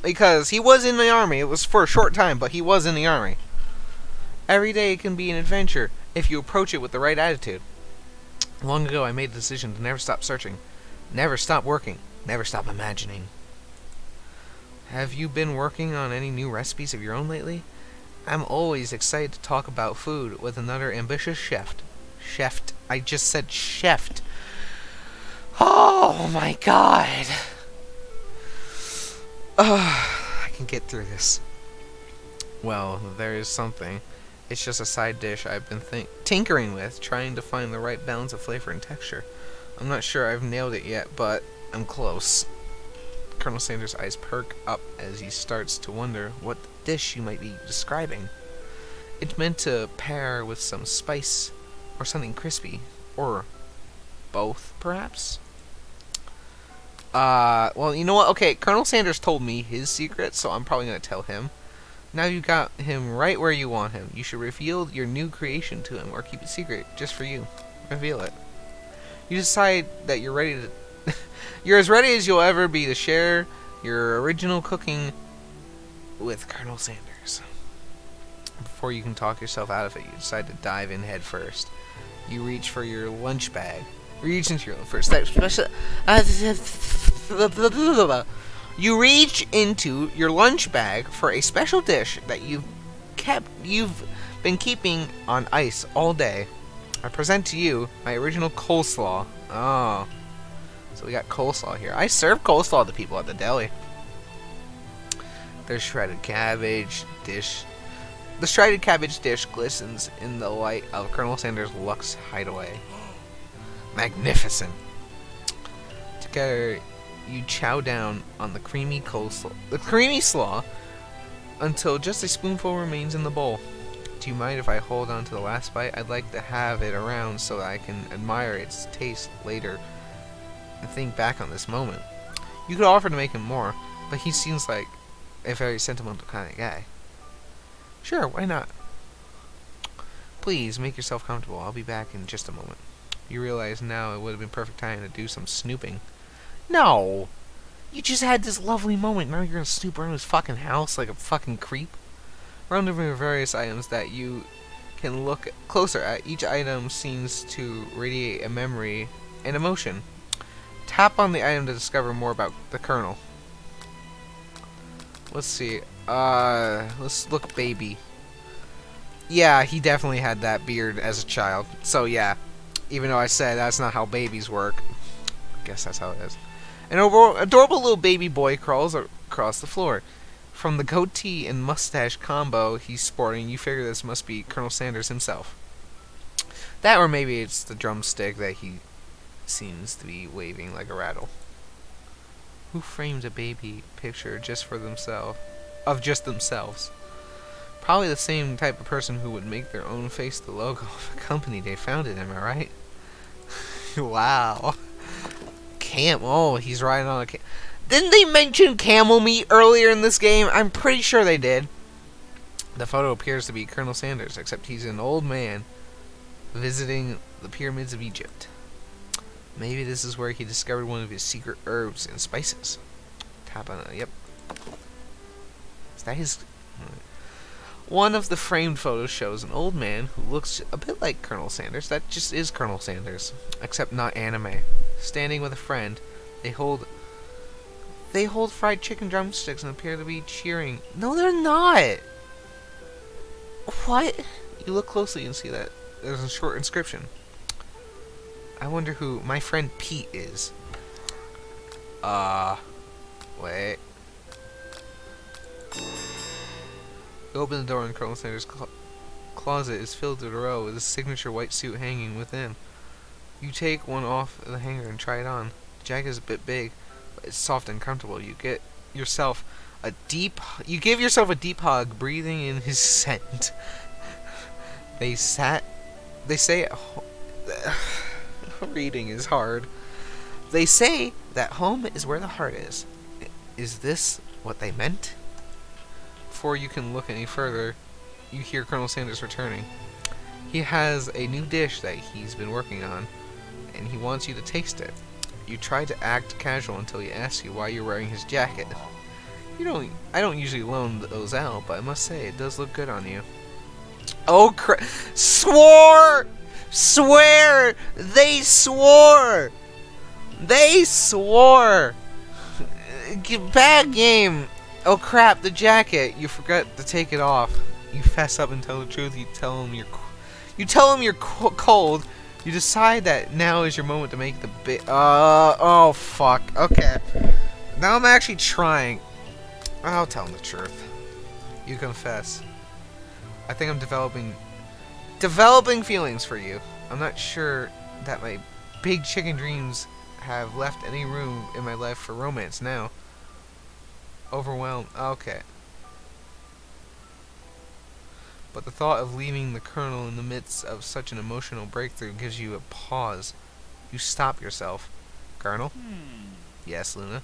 Because he was in the army. It was for a short time, but he was in the army. Every day can be an adventure if you approach it with the right attitude. Long ago, I made the decision to never stop searching, never stop working, never stop imagining. Have you been working on any new recipes of your own lately? I'm always excited to talk about food with another ambitious chef. I just said chef. Oh my god. I can get through this. Well, there is something. It's just a side dish I've been tinkering with, trying to find the right balance of flavor and texture. I'm not sure I've nailed it yet, but I'm close. Colonel Sanders' eyes perk up as he starts to wonder what dish you might be describing. It's meant to pair with some spice or something crispy, or both, perhaps? Well, you know what? Okay, Colonel Sanders told me his secret, so I'm probably going to tell him. Now you got him right where you want him. You should reveal your new creation to him, or keep it secret, just for you. Reveal it. You decide that you're ready to... you're as ready as you'll ever be to share your original cooking with Colonel Sanders. Before you can talk yourself out of it, you decide to dive in head first. You reach for your lunch bag. Reach into your first special. You reach into your lunch bag for a special dish that you've been keeping on ice all day. I present to you my original coleslaw. Oh, so we got coleslaw here. I serve coleslaw to people at the deli. There's shredded cabbage dish. The shredded cabbage dish glistens in the light of Colonel Sanders' Lux hideaway. Magnificent. Together, you chow down on the creamy slaw, until just a spoonful remains in the bowl. Do you mind if I hold on to the last bite? I'd like to have it around so that I can admire its taste later and think back on this moment. You could offer to make him more, but he seems like a very sentimental kind of guy. Sure, why not? Please, make yourself comfortable. I'll be back in just a moment. You realize now it would have been perfect time to do some snooping. No! You just had this lovely moment, now you're gonna snoop around his fucking house like a fucking creep? Round over various items that you can look closer at. Each item seems to radiate a memory and emotion. Tap on the item to discover more about the Colonel. Let's see. Let's look baby. Yeah, he definitely had that beard as a child. So yeah, even though I said that's not how babies work, I guess that's how it is. An adorable little baby boy crawls across the floor. From the goatee and mustache combo he's sporting, you figure this must be Colonel Sanders himself. That, or maybe it's the drumstick that he seems to be waving like a rattle. Who framed a baby picture just for themselves? Of just themselves. Probably the same type of person who would make their own face the logo of a company they founded, am I right? Wow. Oh, he's riding on a Didn't they mention camel meat earlier in this game? I'm pretty sure they did. The photo appears to be Colonel Sanders, except he's an old man visiting the pyramids of Egypt. Maybe this is where he discovered one of his secret herbs and spices. Tap on it. Yep. Is that his... One of the framed photos shows an old man who looks a bit like Colonel Sanders. That just is Colonel Sanders, except not anime. Standing with a friend, they hold fried chicken drumsticks and appear to be cheering. No, they're not! What? You look closely and see that there's a short inscription. I wonder who my friend Pete is. Wait. You open the door and Colonel Sanders' closet is filled to the row with his signature white suit hanging within. You take one off the hanger and try it on. The jacket is a bit big, but it's soft and comfortable. You give yourself a deep hug, breathing in his scent. They say reading is hard. They say that home is where the heart is. Is this what they meant? Before you can look any further, you hear Colonel Sanders returning. He has a new dish that he's been working on, and he wants you to taste it. You try to act casual until he asks you why you're wearing his jacket. I don't usually loan those out, but I must say it does look good on you. Oh crap! Swear! They swore! They swore! Bad game! Oh crap, the jacket! You forgot to take it off. You fess up and tell the truth. You tell him you're cold. You decide that now is your moment to make the oh fuck. Okay. Now I'm actually trying. I'll tell him the truth. You confess. I think I'm developing feelings for you. I'm not sure that my big chicken dreams have left any room in my life for romance now. Overwhelmed. Okay. But the thought of leaving the Colonel in the midst of such an emotional breakthrough gives you a pause. You stop yourself. Colonel? Yes, Luna.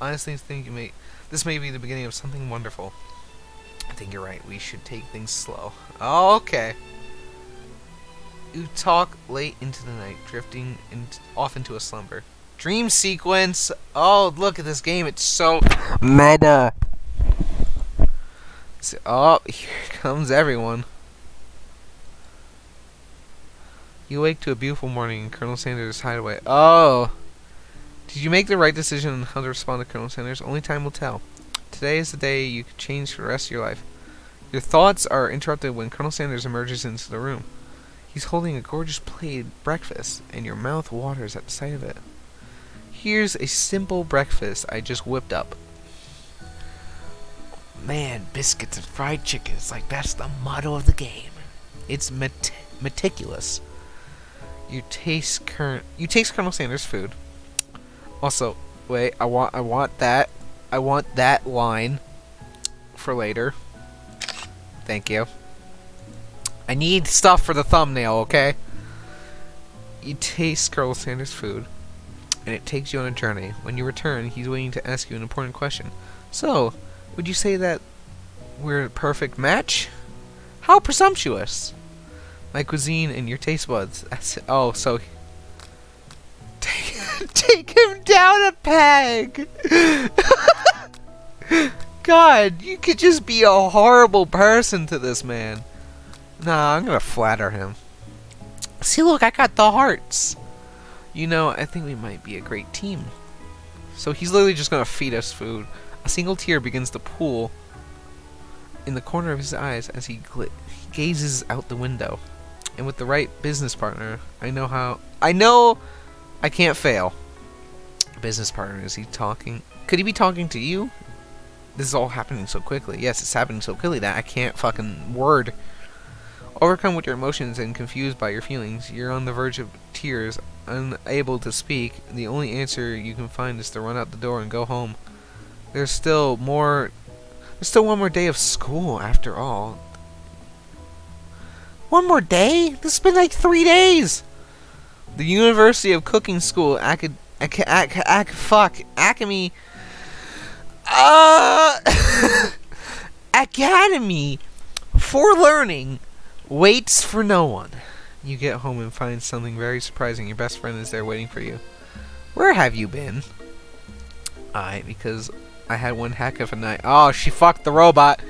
Honestly, think this may be the beginning of something wonderful. I think you're right. We should take things slow. Okay. You talk late into the night, drifting off into a slumber. Dream sequence. Oh, look at this game. It's so meta. Oh, here comes everyone. You wake to a beautiful morning in Colonel Sanders' hideaway. Oh. Did you make the right decision on how to respond to Colonel Sanders? Only time will tell. Today is the day you could change for the rest of your life. Your thoughts are interrupted when Colonel Sanders emerges into the room. He's holding a gorgeous plated breakfast, and your mouth waters at the sight of it. Here's a simple breakfast I just whipped up. Man, biscuits and fried chicken. It's like that's the motto of the game. It's meticulous. You taste Colonel Sanders' food. Also, wait, I want that line for later. Thank you. I need stuff for the thumbnail, okay? You taste Colonel Sanders' food, and it takes you on a journey. When you return, he's waiting to ask you an important question. So, would you say that we're a perfect match? How presumptuous! My cuisine and your taste buds. Oh, so take him down a peg. God, you could just be a horrible person to this man. Nah, I'm gonna flatter him. See, look, I got the hearts. You know, I think we might be a great team. So he's literally just gonna feed us food. A single tear begins to pool in the corner of his eyes as he gazes out the window. And with the right business partner, I know I can't fail. Business partner, is he talking? Could he be talking to you? This is all happening so quickly. Yes, it's happening so quickly that I can't fucking word. Overcome with your emotions and confused by your feelings, you're on the verge of tears, unable to speak. The only answer you can find is to run out the door and go home. There's still one more day of school after all. One more day? This has been like 3 days! The University of Cooking School, Academy for Learning waits for no one. You get home and find something very surprising. Your best friend is there waiting for you. Where have you been? Because I had one heck of a night. Oh, she fucked the robot.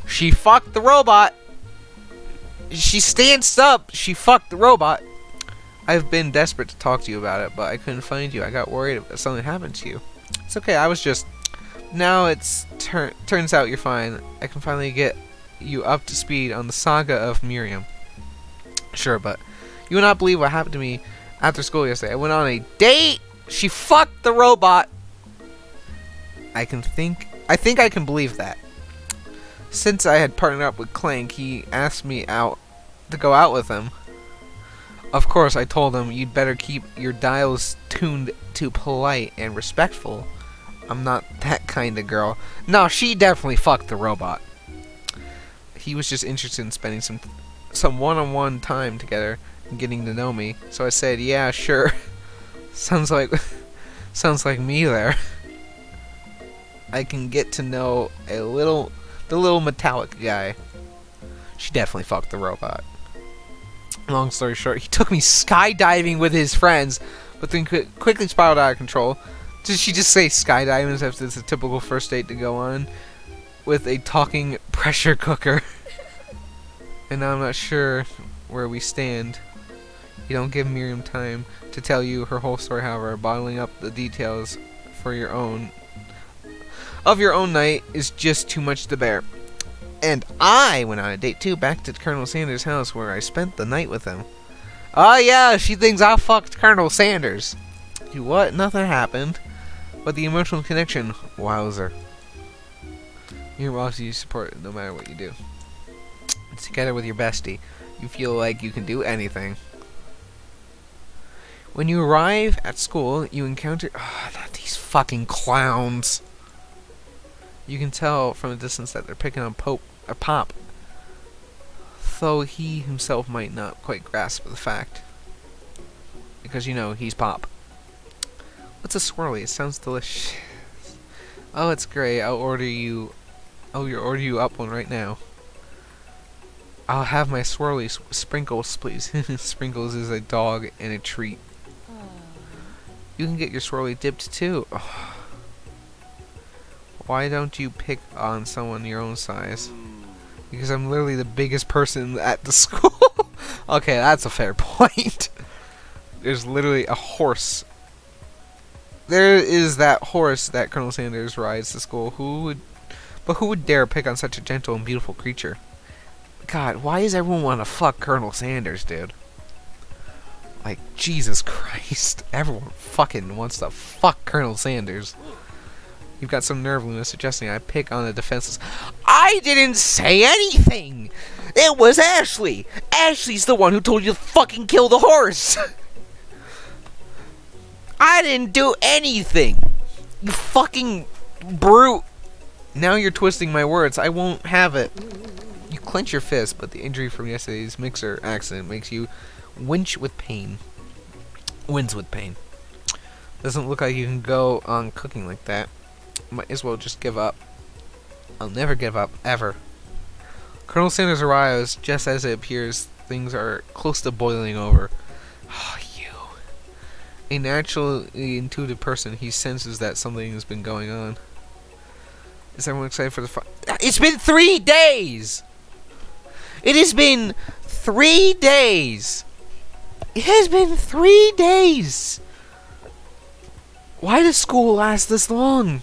She fucked the robot. She stands up. She fucked the robot. I've been desperate to talk to you about it, but I couldn't find you. I got worried if something happened to you. It's okay. I was just... Now it's... turns out you're fine. I can finally get you up to speed on the saga of Miriam. Sure, but you will not believe what happened to me after school yesterday. I went on a date. She fucked the robot. I think I can believe that. Since I had partnered up with Clank, he asked me out to go out with him. Of course, I told him you'd better keep your dials tuned to polite and respectful. I'm not that kind of girl. No, she definitely fucked the robot. He was just interested in spending some one-on-one time together and getting to know me. So I said, "Yeah, sure." sounds like me there. I can get to know the little metallic guy. She definitely fucked the robot. Long story short, he took me skydiving with his friends, but then quickly spiraled out of control. Did she just say skydiving as if it's a typical first date to go on with a talking pressure cooker? And now I'm not sure where we stand. You don't give Miriam time to tell you her whole story, however. Bottling up the details of your own night is just too much to bear. And I went on a date too, back to Colonel Sanders' house where I spent the night with him. Oh yeah, she thinks I fucked Colonel Sanders. What? Nothing happened. But the emotional connection, wowzer. Your boss you support no matter what you do. Together with your bestie, you feel like you can do anything. When you arrive at school, you encounter... Oh, not these fucking clowns. You can tell from a distance that they're picking on Pop, though he himself might not quite grasp the fact. Because, you know, he's Pop. What's a swirly? It sounds delicious. Oh, it's great. I'll order you up one right now. I'll have my swirly Sprinkles, please. Sprinkles is a dog and a treat. You can get your swirly dipped too. Oh. Why don't you pick on someone your own size? Because I'm literally the biggest person at the school. Okay, that's a fair point. There's literally a horse. There is that horse that Colonel Sanders rides to school. Who would dare pick on such a gentle and beautiful creature? God, why does everyone want to fuck Colonel Sanders, dude? Like, Jesus Christ. Everyone fucking wants to fuck Colonel Sanders. You've got some nerve, Luna, suggesting I pick on the defenseless. I didn't say anything! It was Ashley! Ashley's the one who told you to fucking kill the horse! I didn't do anything! You fucking brute! Now you're twisting my words. I won't have it. You clench your fist, but the injury from yesterday's mixer accident makes you winch with pain. Wins with pain. Doesn't look like you can go on cooking like that. Might as well just give up. I'll never give up, ever. Colonel Sanders arrives just as it appears things are close to boiling over. Oh, you. A naturally intuitive person, he senses that something has been going on. Is everyone excited for the fight? It's been 3 days! It has been 3 days! It has been 3 days! Why does school last this long?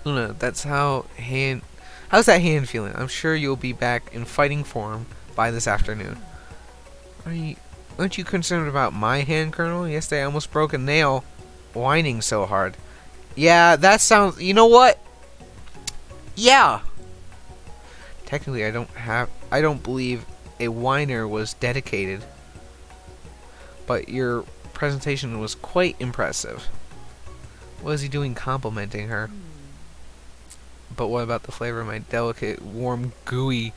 Luna, how's that hand feeling? I'm sure you'll be back in fighting form by this afternoon. Aren't you concerned about my hand, Colonel? Yesterday I almost broke a nail whining so hard. Yeah, that sounds... You know what? Yeah. Technically, I don't believe a whiner was dedicated. But your presentation was quite impressive. What is he doing complimenting her? But what about the flavor of my delicate, warm, gooey...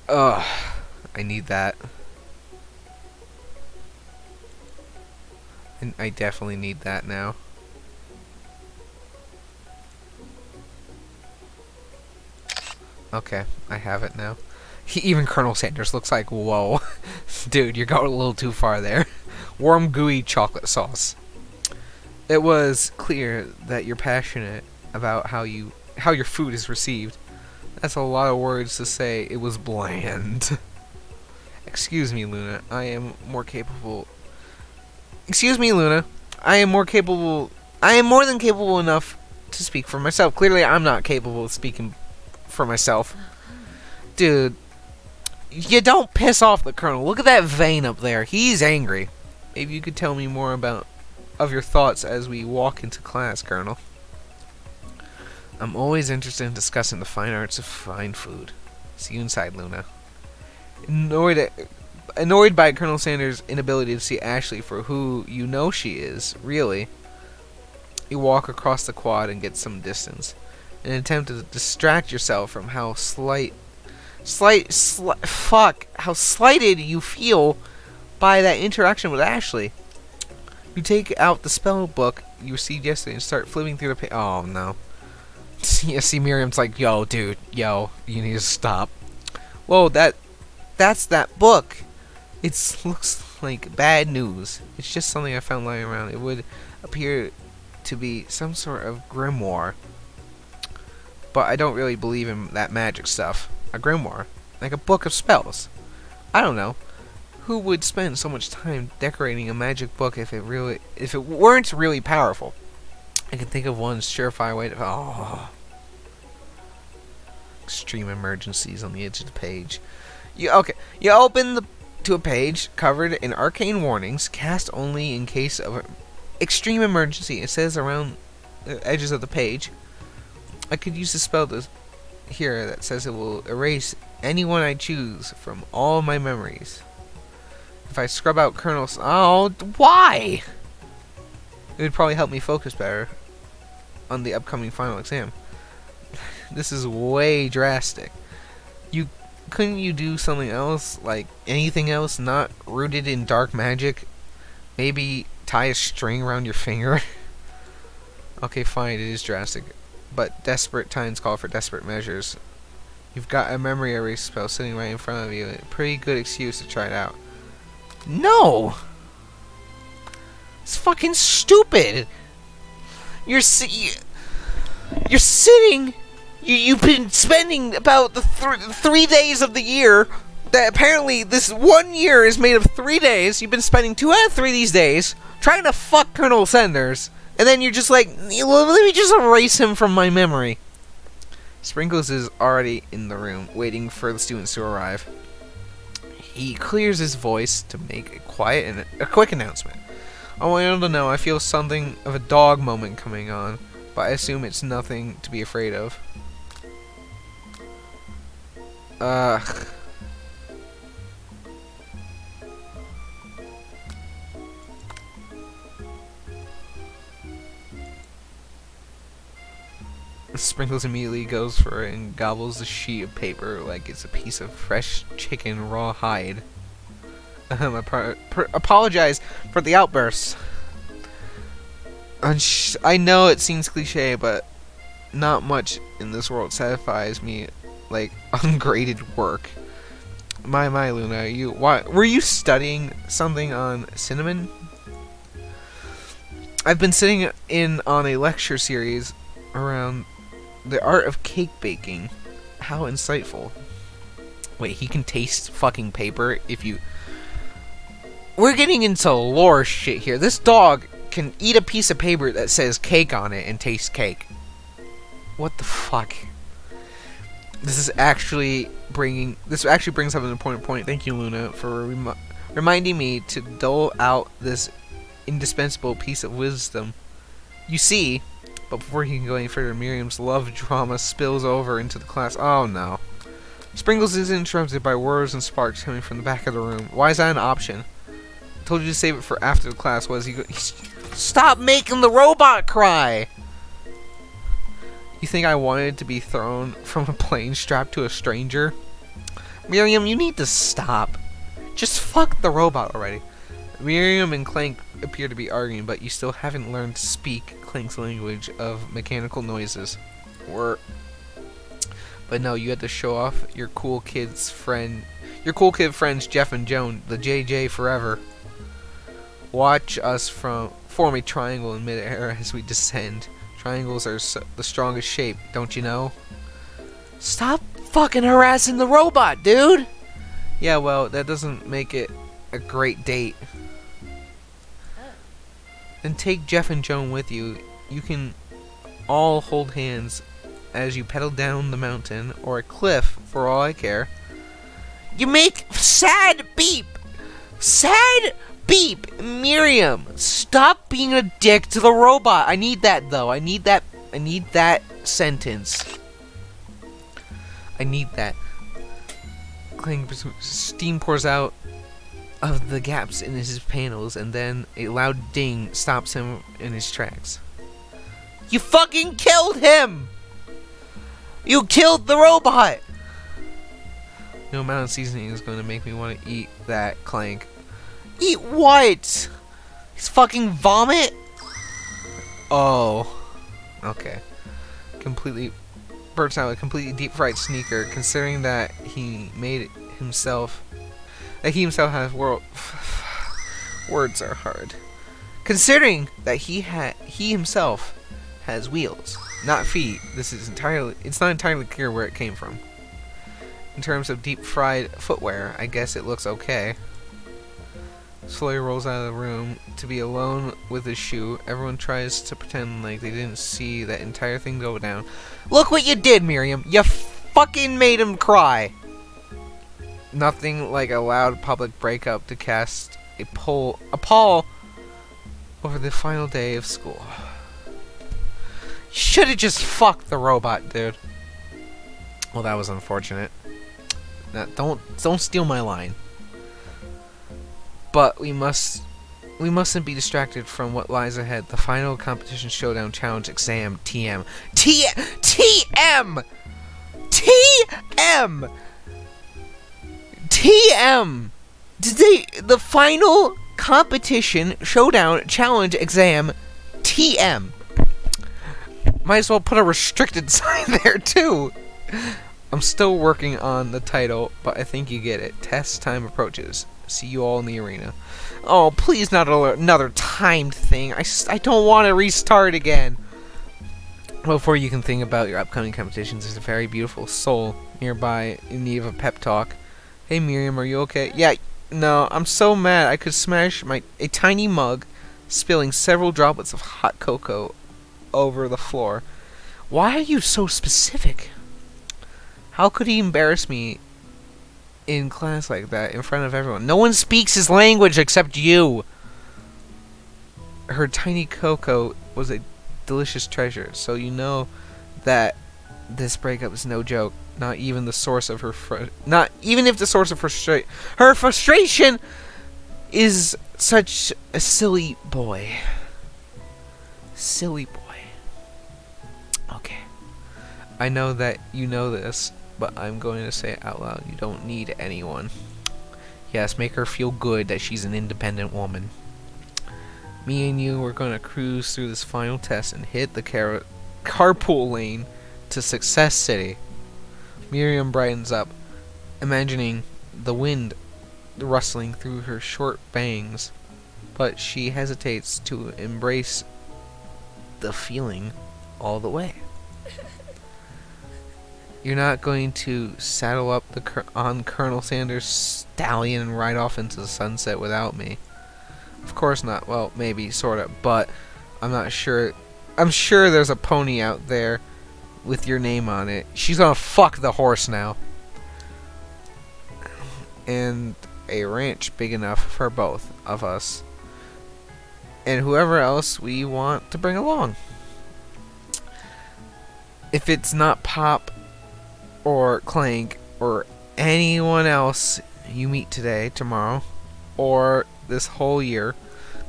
Ugh. I need that. And I definitely need that now. Okay, I have it now. Even Colonel Sanders looks like, whoa. Dude, you're going a little too far there. Warm, gooey chocolate sauce. It was clear that you're passionate about how your food is received. That's a lot of words to say. It was bland. Excuse me, Luna. I am more capable. Excuse me, Luna. I am more than capable enough to speak for myself. Clearly, I'm not capable of speaking for myself. Dude, you don't piss off the Colonel. Look at that vein up there. He's angry. Maybe you could tell me more of your thoughts as we walk into class, Colonel. I'm always interested in discussing the fine arts of fine food. See you inside, Luna. Annoyed by Colonel Sanders' inability to see Ashley for who you know she is, really, you walk across the quad and get some distance. In an attempt to distract yourself from how how slighted you feel by that interaction with Ashley. You take out the spell book you received yesterday and start flipping through the page. Oh no. Yeah, see, Miriam's like, yo, dude, yo, you need to stop. Whoa, that's that book. It looks like bad news. It's just something I found lying around. It would appear to be some sort of grimoire. But I don't really believe in that magic stuff. A grimoire. Like a book of spells. I don't know. Who would spend so much time decorating a magic book if it weren't really powerful? I can think of one surefire way to... Oh. Extreme emergencies on the edge of the page. You open to a page covered in arcane warnings, cast only in case of extreme emergency. It says around the edges of the page. I could use the spell here that says it will erase anyone I choose from all my memories. If I scrub out Colonel's... Oh, why? It would probably help me focus better. on the upcoming final exam. This is way drastic. Couldn't you do something else, like anything else not rooted in dark magic? Maybe tie a string around your finger? Okay, fine, it is drastic, but desperate times call for desperate measures. You've got a memory erase spell sitting right in front of you. A pretty good excuse to try it out. No! It's fucking stupid! You're sitting... You've been spending about the 3 days of the year, that apparently this 1 year is made of 3 days. You've been spending 2 out of 3 of these days trying to fuck Colonel Sanders, and then you're just like, let me just erase him from my memory. Sprinkles is already in the room, waiting for the students to arrive. He clears his voice to make a quick announcement. I want you to know I feel something of a dog moment coming on, but I assume it's nothing to be afraid of. Sprinkles immediately goes for it and gobbles the sheet of paper like it's a piece of fresh chicken raw hide. I apologize for the outbursts. I know it seems cliche, but not much in this world satisfies me like ungraded work. My Luna, were you studying something on cinnamon? I've been sitting in on a lecture series around the art of cake baking. How insightful. Wait, he can taste fucking paper if you... We're getting into lore shit here. This dog can eat a piece of paper that says cake on it and taste cake. What the fuck? This actually brings up an important point. Thank you, Luna, for reminding me to dole out this indispensable piece of wisdom. You see, but before he can go any further, Miriam's love drama spills over into the class. Oh no. Sprinkles is interrupted by whirs and sparks coming from the back of the room. Why is that an option? I told you to save it for after the class. Was he Stop making the robot cry! You think I wanted to be thrown from a plane strapped to a stranger? Miriam, you need to stop. Just fuck the robot already. Miriam and Clank appear to be arguing, but you still haven't learned to speak Clank's language of mechanical noises. But no, you had to show off your cool kid friends Jeff and Joan, the JJ forever. Watch us form a triangle in mid-air as we descend. Triangles are the strongest shape, don't you know? Stop fucking harassing the robot, dude! Yeah, well, that doesn't make it a great date. Then take Jeff and Joan with you. You can all hold hands as you pedal down the mountain, or a cliff, for all I care. You make sad beep! Sad beep! Miriam, stop being a dick to the robot. I need that, though. I need that sentence. I need that. Steam pours out of the gaps in his panels, and then a loud ding stops him in his tracks. You fucking killed him! You killed the robot! No amount of seasoning is going to make me want to eat that, Clank. Eat what? His fucking vomit? Oh. Okay. Completely bursts out a completely deep-fried sneaker, considering that he himself has words are hard. Considering that he himself has wheels, not feet. It's not entirely clear where it came from. In terms of deep-fried footwear, I guess it looks okay. Slowly rolls out of the room to be alone with his shoe. Everyone tries to pretend like they didn't see that entire thing go down. Look what you did, Miriam! You fucking made him cry! Nothing like a loud public breakup to cast a pall over the final day of school. You should've just fucked the robot, dude. Well, that was unfortunate. Now, don't steal my line. But we must We mustn't be distracted from what lies ahead. The final competition showdown challenge exam TM. TM! TM! TM! The final competition showdown challenge exam TM. Might as well put a restricted sign there too. I'm still working on the title, but I think you get it. Test time approaches. See you all in the arena. Oh, please not another timed thing. I don't want to restart again. Before you can think about your upcoming competitions, there's a very beautiful soul nearby in need of a pep talk. Hey Miriam, are you okay? Yeah, no, I'm so mad I could smash a tiny mug, spilling several droplets of hot cocoa over the floor. Why are you so specific? How could he embarrass me in class like that in front of everyone? No one speaks his language except you. Her tiny cocoa was a delicious treasure, so you know that this breakup is no joke. Not even the source of her not even if the source of her frustration is such a silly boy. Silly boy. Okay. I know that you know this, but I'm going to say it out loud. You don't need anyone. Yes, make her feel good that she's an independent woman. Me and you, we're going to cruise through this final test and hit the carpool lane to Success City. Miriam brightens up, imagining the wind rustling through her short bangs, but she hesitates to embrace the feeling all the way. You're not going to saddle up on Colonel Sanders' stallion and ride off into the sunset without me. Of course not. Well, maybe, sorta, but I'm not sure. I'm sure there's a pony out there with your name on it. She's gonna fuck the horse now. And a ranch big enough for both of us. And whoever else we want to bring along. If it's not Pop or Clank or anyone else you meet today, tomorrow, or this whole year,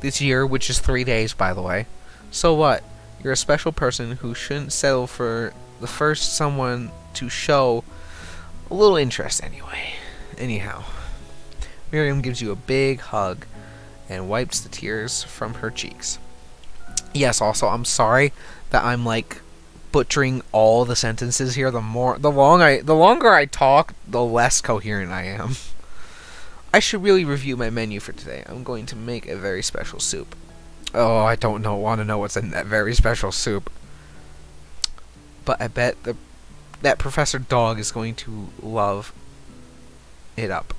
which is 3 days by the way, so what? You're a special person who shouldn't settle for the first someone to show a little interest anyway. Anyhow, Miriam gives you a big hug and wipes the tears from her cheeks. Yes, also I'm sorry that I'm like butchering all the sentences here. The longer I talk, the less coherent I am. I should really review my menu for today. I'm going to make a very special soup. Oh, I don't want to know what's in that very special soup. But I bet that Professor Dog is going to love it up.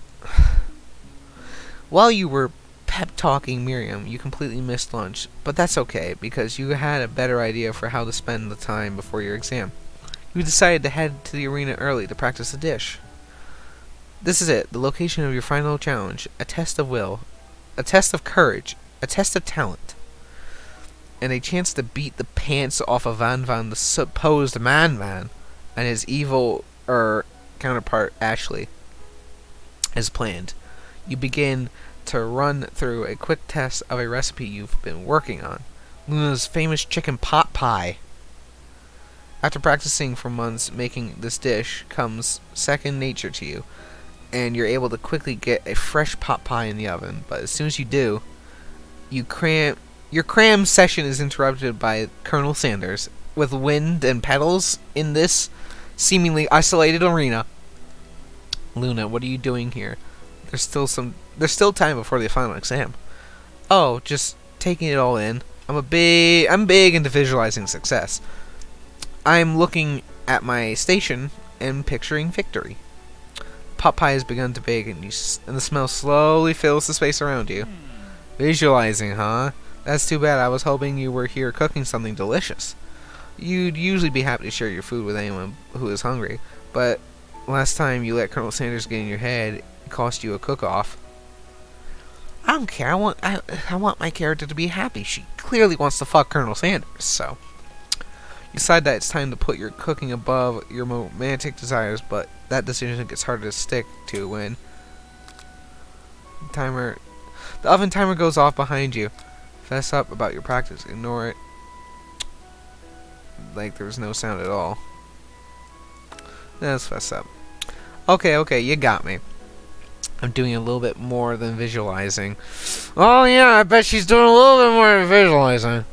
While you were pep talking Miriam, you completely missed lunch, but that's okay because you had a better idea for how to spend the time before your exam. You decided to head to the arena early to practice a dish. This is it, the location of your final challenge, a test of will, a test of courage, a test of talent, and a chance to beat the pants off of Van, the supposed man, and his evil counterpart Ashley. As planned, you begin to run through a quick test of a recipe you've been working on, Luna's famous chicken pot pie. After practicing for months, making this dish comes second nature to you, and you're able to quickly get a fresh pot pie in the oven. But as soon as you do, your cram session is interrupted by Colonel Sanders with wind and pedals in this seemingly isolated arena. Luna, what are you doing here? There's still time before the final exam. Oh, just taking it all in. I'm big into visualizing success. I'm looking at my station and picturing victory. Pot pie has begun to bake, and the smell slowly fills the space around you. Visualizing, huh? That's too bad. I was hoping you were here cooking something delicious. You'd usually be happy to share your food with anyone who is hungry, but last time you let Colonel Sanders get in your head, it cost you a cook-off. I don't care. I want my character to be happy. She clearly wants to fuck Colonel Sanders, so you decide that it's time to put your cooking above your romantic desires, but that decision gets harder to stick to when The oven timer goes off behind you. Fess up about your practice. Ignore it. Like there was no sound at all. Let's fess up. Okay, you got me. I'm doing a little bit more than visualizing. Oh yeah, I bet she's doing a little bit more than visualizing.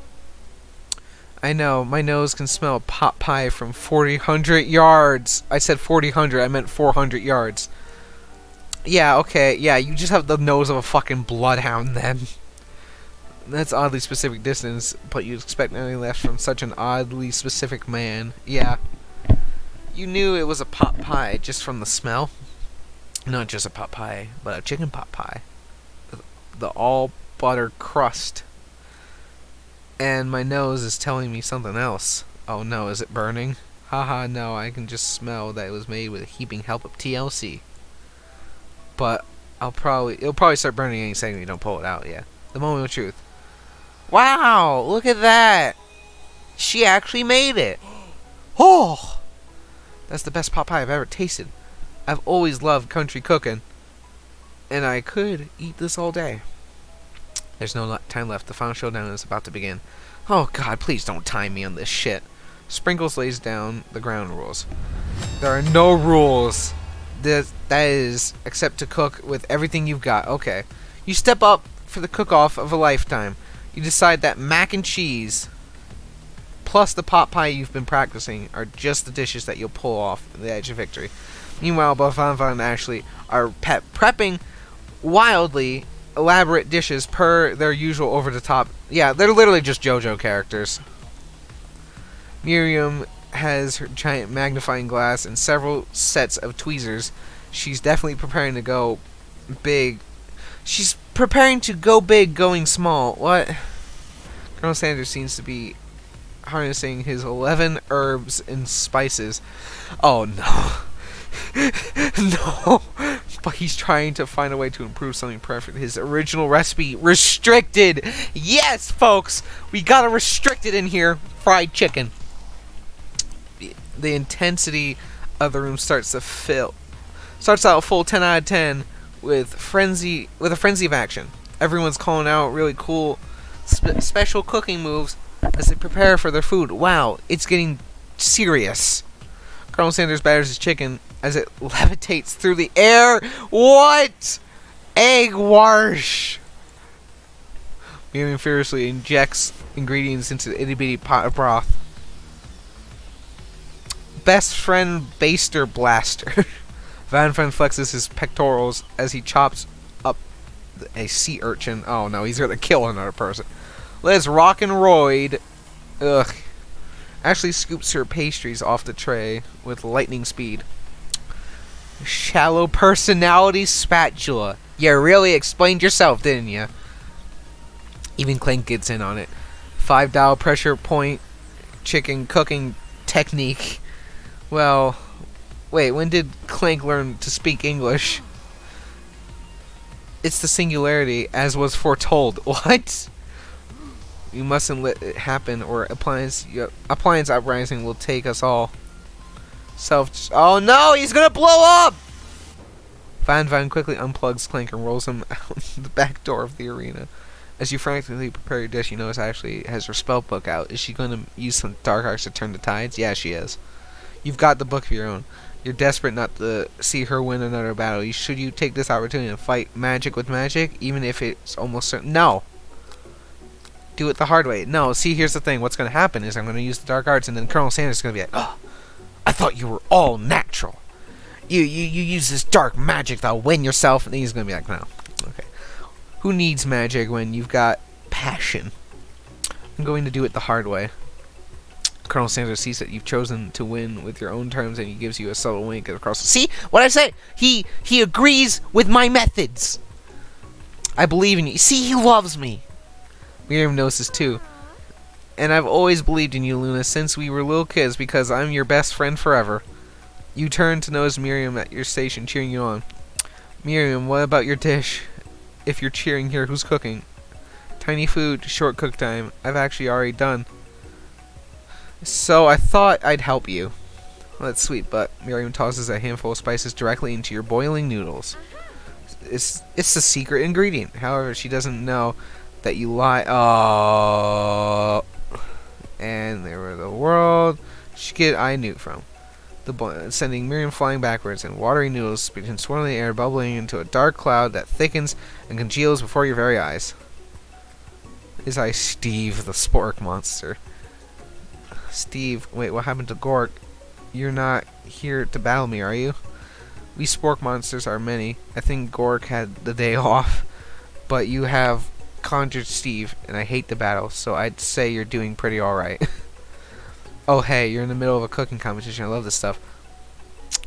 I know, my nose can smell pot pie from 400 yards. I said 400, I meant 400 yards. Yeah, okay, yeah, you just have the nose of a fucking bloodhound then. That's oddly specific distance, but you'd expect nothing less from such an oddly specific man. Yeah. You knew it was a pot pie just from the smell. Not just a pot pie, but a chicken pot pie. The all butter crust. And my nose is telling me something else. Oh no, is it burning? Haha, no, I can just smell that it was made with a heaping help of TLC. But it'll probably start burning any second you don't pull it out, yeah. The moment of truth. Wow, look at that! She actually made it! Oh! That's the best pot pie I've ever tasted. I've always loved country cooking. And I could eat this all day. There's no time left. The final showdown is about to begin. Oh god, please don't time me on this shit. Sprinkles lays down the ground rules. There are no rules. That is, except to cook with everything you've got. Okay. You step up for the cook-off of a lifetime. You decide that mac and cheese plus the pot pie you've been practicing are just the dishes that you'll pull off the edge of victory. Meanwhile, both Van and Ashley are prepping wildly elaborate dishes per their usual over-the-top. Yeah, they're literally just JoJo characters. Miriam has her giant magnifying glass and several sets of tweezers. She's definitely preparing to go big. She's preparing to go big, going small. What? Colonel Sanders seems to be harnessing his 11 herbs and spices. Oh no. No. But he's trying to find a way to improve something perfect. His original recipe restricted. Yes, folks. We got a restricted in here. Fried chicken. The intensity of the room starts to fill. Starts out full 10 out of 10 with a frenzy of action. Everyone's calling out really cool special cooking moves as they prepare for their food. Wow, it's getting serious. Colonel Sanders batters his chicken as it levitates through the air. What? Egg wash. Miriam furiously injects ingredients into the itty-bitty pot of broth. Best friend Baster Blaster. Van flexes his pectorals as he chops up a sea urchin. Oh no, he's gonna kill another person. Let's rock and roid. Ugh. Ashley scoops her pastries off the tray with lightning speed. Shallow personality spatula. You really explained yourself, didn't you? Even Clank gets in on it. 5 dial pressure point chicken cooking technique. Well, wait, when did Clank learn to speak English? It's the singularity, as was foretold. What? You mustn't let it happen, or appliance uprising will take us all. Oh no, he's gonna blow up! Van quickly unplugs Clank and rolls him out the back door of the arena. As you frantically prepare your dish, you notice Ashley has her spell book out. Is she gonna use some dark arts to turn the tides? Yeah, she is. You've got the book of your own. You're desperate not to see her win another battle. Should you take this opportunity to fight magic with magic, even if it's almost certain? No! Do it the hard way. No, see, here's the thing. What's going to happen is I'm going to use the dark arts, and then Colonel Sanders is going to be like, oh, I thought you were all natural. You use this dark magic to win yourself, and then he's going to be like, no. Okay. Who needs magic when you've got passion? I'm going to do it the hard way. Colonel Sanders sees that you've chosen to win with your own terms, and he gives you a subtle wink across. See what I said? He agrees with my methods. I believe in you. See, he loves me. Miriam knows this too. And I've always believed in you, Luna, since we were little kids, because I'm your best friend forever. You turn to notice Miriam at your station cheering you on. Miriam, what about your dish? If you're cheering here, who's cooking? Tiny food, short cook time. I've actually already done. So I thought I'd help you. Well, that's sweet, but Miriam tosses a handful of spices directly into your boiling noodles. it's the secret ingredient. However, she doesn't know that you lie. Oh, and there were the world she get I knew from. Sending Miriam flying backwards, and watery noodles between swirling the air, bubbling into a dark cloud that thickens and congeals before your very eyes. Is I Steve, the spork monster. Steve, wait, what happened to Gork? You're not here to battle me, are you? We spork monsters are many. I think Gork had the day off, but you have conjured Steve, and I hate the battle, so I'd say you're doing pretty alright. Oh hey, you're in the middle of a cooking competition. I love this stuff.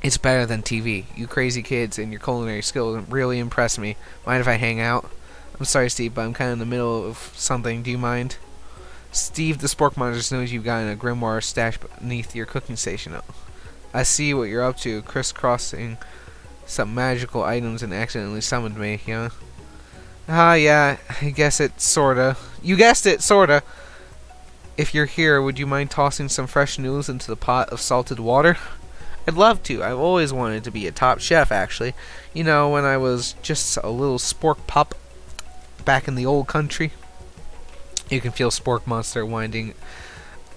It's better than TV. You crazy kids and your culinary skills really impress me. Mind if I hang out? I'm sorry, Steve, but I'm kind of in the middle of something. Do you mind? Steve, the spork monster knows you've got a grimoire stashed beneath your cooking station. I see what you're up to, crisscrossing some magical items and accidentally summoned me, you know? Ah, yeah, I guess it sorta. You guessed it, sorta. If you're here, would you mind tossing some fresh noodles into the pot of salted water? I'd love to. I've always wanted to be a top chef, actually. You know, when I was just a little spork pup back in the old country. You can feel Spork Monster winding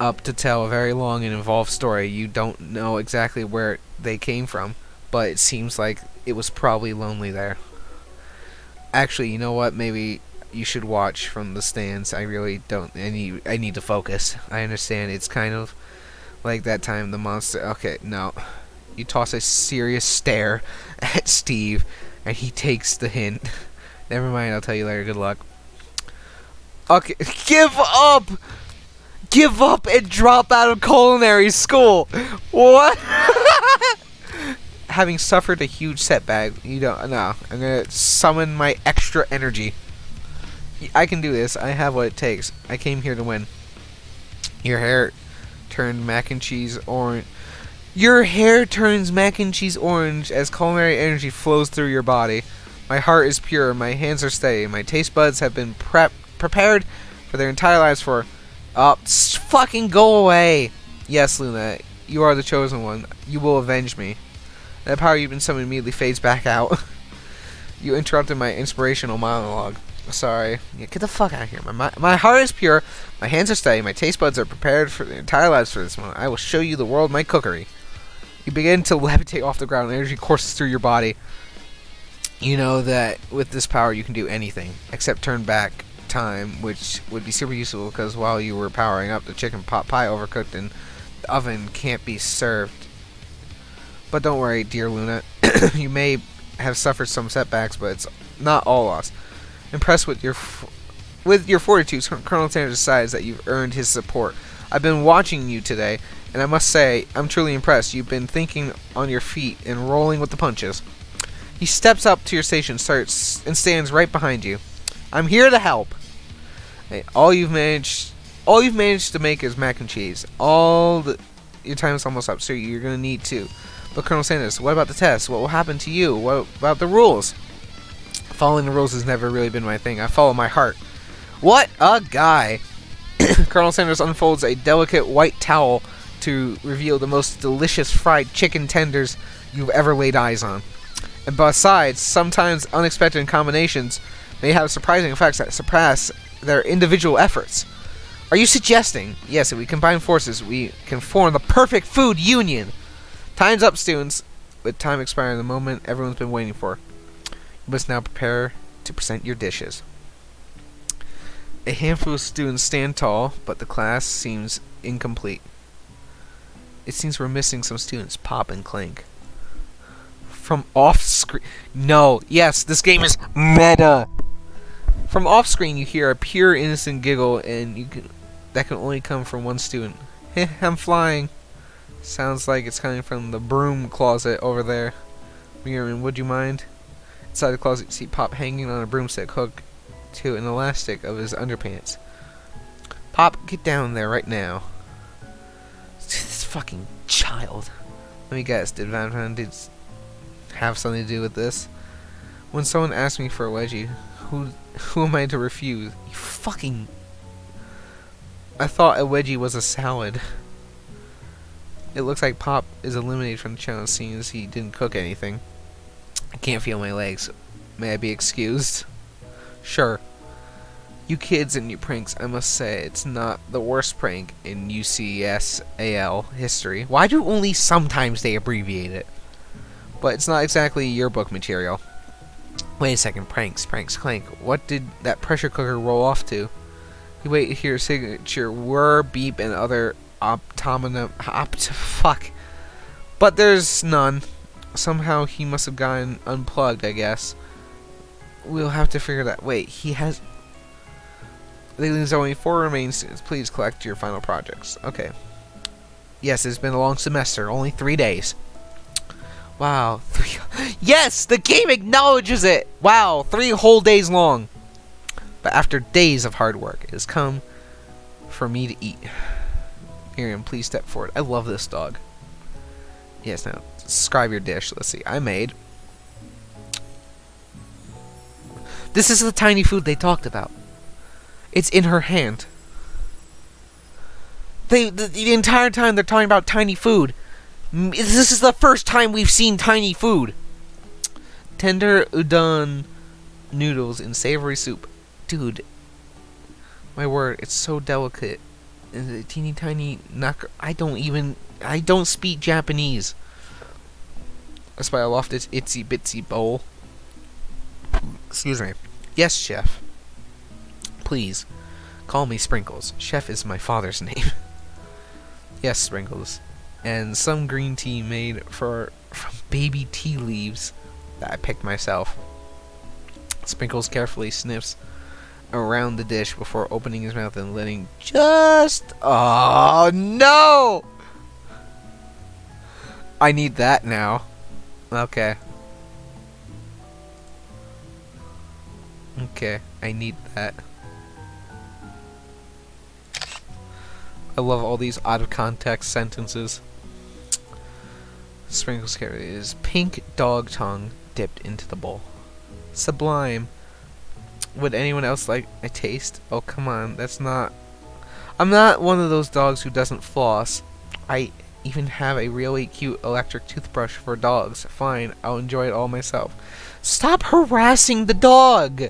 up to tell a very long and involved story. You don't know exactly where they came from, but it seems like it was probably lonely there. Actually, you know what? Maybe you should watch from the stands. I really don't. I need to focus. I understand it's kind of like that time the monster. Okay, no. You toss a serious stare at Steve, and he takes the hint. Never mind. I'll tell you later. Good luck. Okay, give up. Give up and drop out of culinary school. What? Having suffered a huge setback, you don't. No, I'm gonna summon my extra energy. I can do this. I have what it takes. I came here to win. Your hair turned mac and cheese orange. Your hair turns mac and cheese orange as culinary energy flows through your body. My heart is pure. My hands are steady. My taste buds have been prepared for their entire lives for. Fucking go away. Yes, Luna, you are the chosen one. You will avenge me. That power you've been summoned immediately fades back out. You interrupted my inspirational monologue. Sorry. Yeah, get the fuck out of here. My heart is pure. My hands are steady. My taste buds are prepared for their entire lives for this moment. I will show you the world my cookery. You begin to levitate off the ground. Energy courses through your body. You know that with this power you can do anything except turn back time, which would be super useful because while you were powering up, the chicken pot pie overcooked in the oven can't be served. But don't worry, dear Luna. You may have suffered some setbacks, but it's not all lost. Impressed with your fortitude, Colonel Sanders decides that you've earned his support. I've been watching you today, and I must say, I'm truly impressed. You've been thinking on your feet and rolling with the punches. He steps up to your station, starts, and stands right behind you. I'm here to help. Hey, all you've managed to make is mac and cheese. Your time is almost up, so you're gonna need to. But Colonel Sanders, what about the test? What will happen to you? What about the rules? Following the rules has never really been my thing. I follow my heart. What a guy! Colonel Sanders unfolds a delicate white towel to reveal the most delicious fried chicken tenders you've ever laid eyes on. And besides, sometimes unexpected combinations may have surprising effects that surpass their individual efforts. Are you suggesting, yes, if we combine forces, we can form the perfect food union? Time's up, students. With time expiring, the moment everyone's been waiting for. You must now prepare to present your dishes. A handful of students stand tall, but the class seems incomplete. It seems we're missing some students. Pop and Clank. From off-screen... No. Yes, this game is meta. From off-screen, you hear a pure, innocent giggle, and that can only come from one student. Heh, I'm flying. Sounds like it's coming from the broom closet over there. Miriam, would you mind? Inside the closet, you see Pop hanging on a broomstick hooked to an elastic of his underpants. Pop, get down there right now. This fucking child. Let me guess, did Valentine have something to do with this? When someone asks me for a wedgie, who am I to refuse? You fucking... I thought a wedgie was a salad. It looks like Pop is eliminated from the challenge seeing as he didn't cook anything. I can't feel my legs. May I be excused? Sure. You kids and your pranks, I must say, it's not the worst prank in UCSAL history. Why do only sometimes they abbreviate it? But it's not exactly yearbook material. Wait a second, pranks, clank. What did that pressure cooker roll off to? You wait to hear signature whir, beep, and other fuck. But there's none. Somehow he must have gotten unplugged, I guess. We'll have to figure that. Wait, he has... There's only 4 remaining students. Please collect your final projects. Okay. Yes, it's been a long semester. Only 3 days. Wow. Yes! The game acknowledges it! Wow. 3 whole days long. But after days of hard work, it has come for me to eat. Miriam, please step forward. I love this dog. Yes, now, describe your dish. Let's see. I made... This is the tiny food they talked about. It's in her hand. The entire time they're talking about tiny food. This is the first time we've seen tiny food. Tender udon noodles in savory soup. Dude, my word, it's so delicate. And teeny tiny knocker. I don't speak Japanese. That's why I lost this itsy bitsy bowl. Excuse me. Yes, chef. Please, call me Sprinkles. Chef is my father's name. Yes, Sprinkles. And some green tea made from baby tea leaves that I picked myself. Sprinkles carefully sniffs around the dish before opening his mouth and letting just... Oh, no! I need that now. Okay. Okay, I need that. I love all these out-of-context sentences. Sprinkles carry is pink dog tongue dipped into the bowl. Sublime. Would anyone else like a taste? Oh, come on. That's not... I'm not one of those dogs who doesn't floss. I even have a really cute electric toothbrush for dogs. Fine, I'll enjoy it all myself. Stop harassing the dog!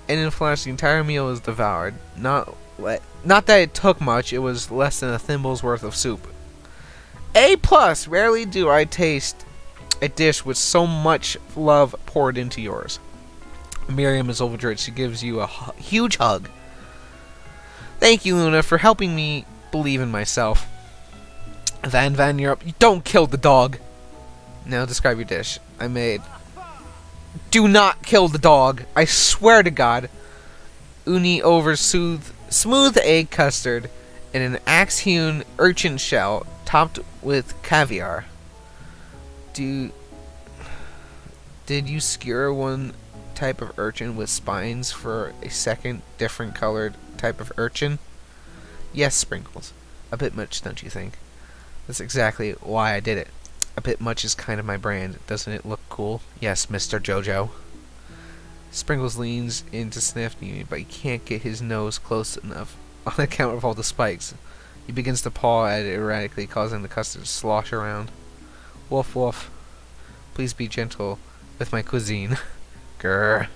And in a flash, the entire meal is devoured. Not that it took much, it was less than a thimble's worth of soup. A+, rarely do I taste a dish with so much love poured into yours. Miriam is overjoyed. She gives you a huge hug. Thank you, Luna, for helping me believe in myself. Van, you're up. Don't kill the dog. Now describe your dish. I made... Do not kill the dog. I swear to God. Uni over smooth egg custard in an axe-hewn urchin shell topped with caviar. Did you skewer one type of urchin with spines for a second different colored type of urchin? Yes, Sprinkles. A bit much, don't you think? That's exactly why I did it. A bit much is kind of my brand. Doesn't it look cool? Yes, Mr. Jojo. Sprinkles leans in to sniff me, but he can't get his nose close enough on account of all the spikes. He begins to paw at it erratically, causing the custard to slosh around. Woof woof. Please be gentle with my cuisine. Grr.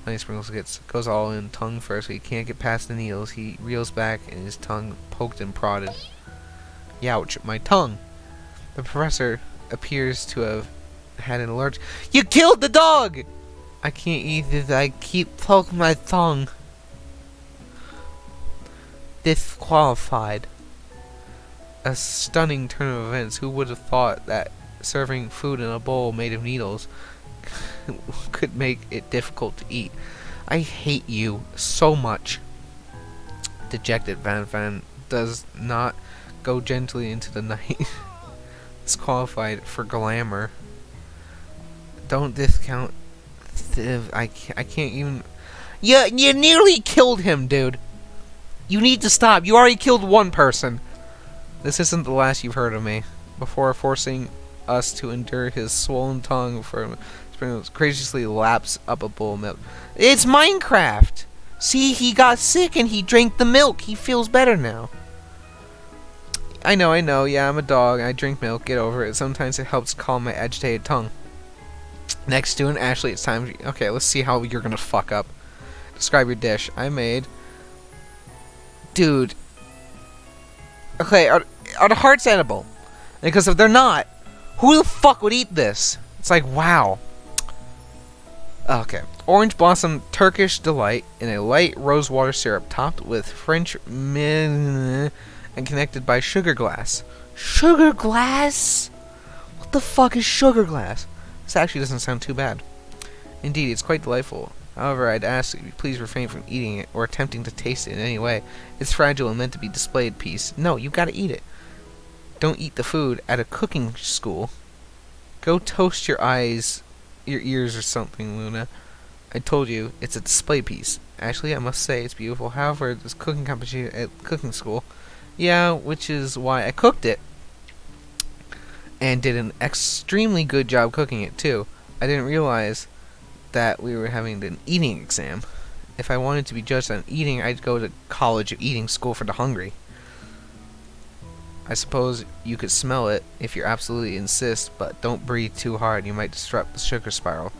Honey Sprinkles goes all in, tongue first, but he can't get past the needles. He reels back and his tongue poked and prodded. Youch, my tongue! The professor appears to have had an allergic... You killed the dog! I can't eat it. I keep poking my tongue. Disqualified. A stunning turn of events. Who would have thought that serving food in a bowl made of needles could make it difficult to eat? I hate you so much. Dejected, Van does not go gently into the night. Disqualified for glamour. Don't discount. I can't even. Yeah, you nearly killed him, dude. You need to stop. You already killed one person. This isn't the last you've heard of me. Before forcing us to endure his swollen tongue for Sprinkles graciously laps up a bowl of milk. It's Minecraft. See, he got sick and he drank the milk. He feels better now. I know. Yeah, I'm a dog. I drink milk. Get over it. Sometimes it helps calm my agitated tongue. Next student, Ashley, it's time. Okay, let's see how you're gonna fuck up. Describe your dish. I made. Dude. Okay, are the hearts edible? Because if they're not, who the fuck would eat this? It's like, wow. Okay. Orange Blossom Turkish Delight in a light rosewater syrup topped with French and connected by sugar glass. Sugar glass? What the fuck is sugar glass? This actually doesn't sound too bad. Indeed, it's quite delightful. However, I'd ask that you please refrain from eating it or attempting to taste it in any way. It's fragile and meant to be displayed piece. No, you gotta eat it. Don't eat the food at a cooking school. Go toast your eyes, your ears or something, Luna. I told you, it's a display piece. Actually, I must say it's beautiful. However, this cooking competition at cooking school. Yeah, which is why I cooked it. And did an extremely good job cooking it, too. I didn't realize that we were having an eating exam. If I wanted to be judged on eating, I'd go to College of Eating School for the Hungry. I suppose you could smell it if you absolutely insist, but don't breathe too hard. You might disrupt the sugar spiral.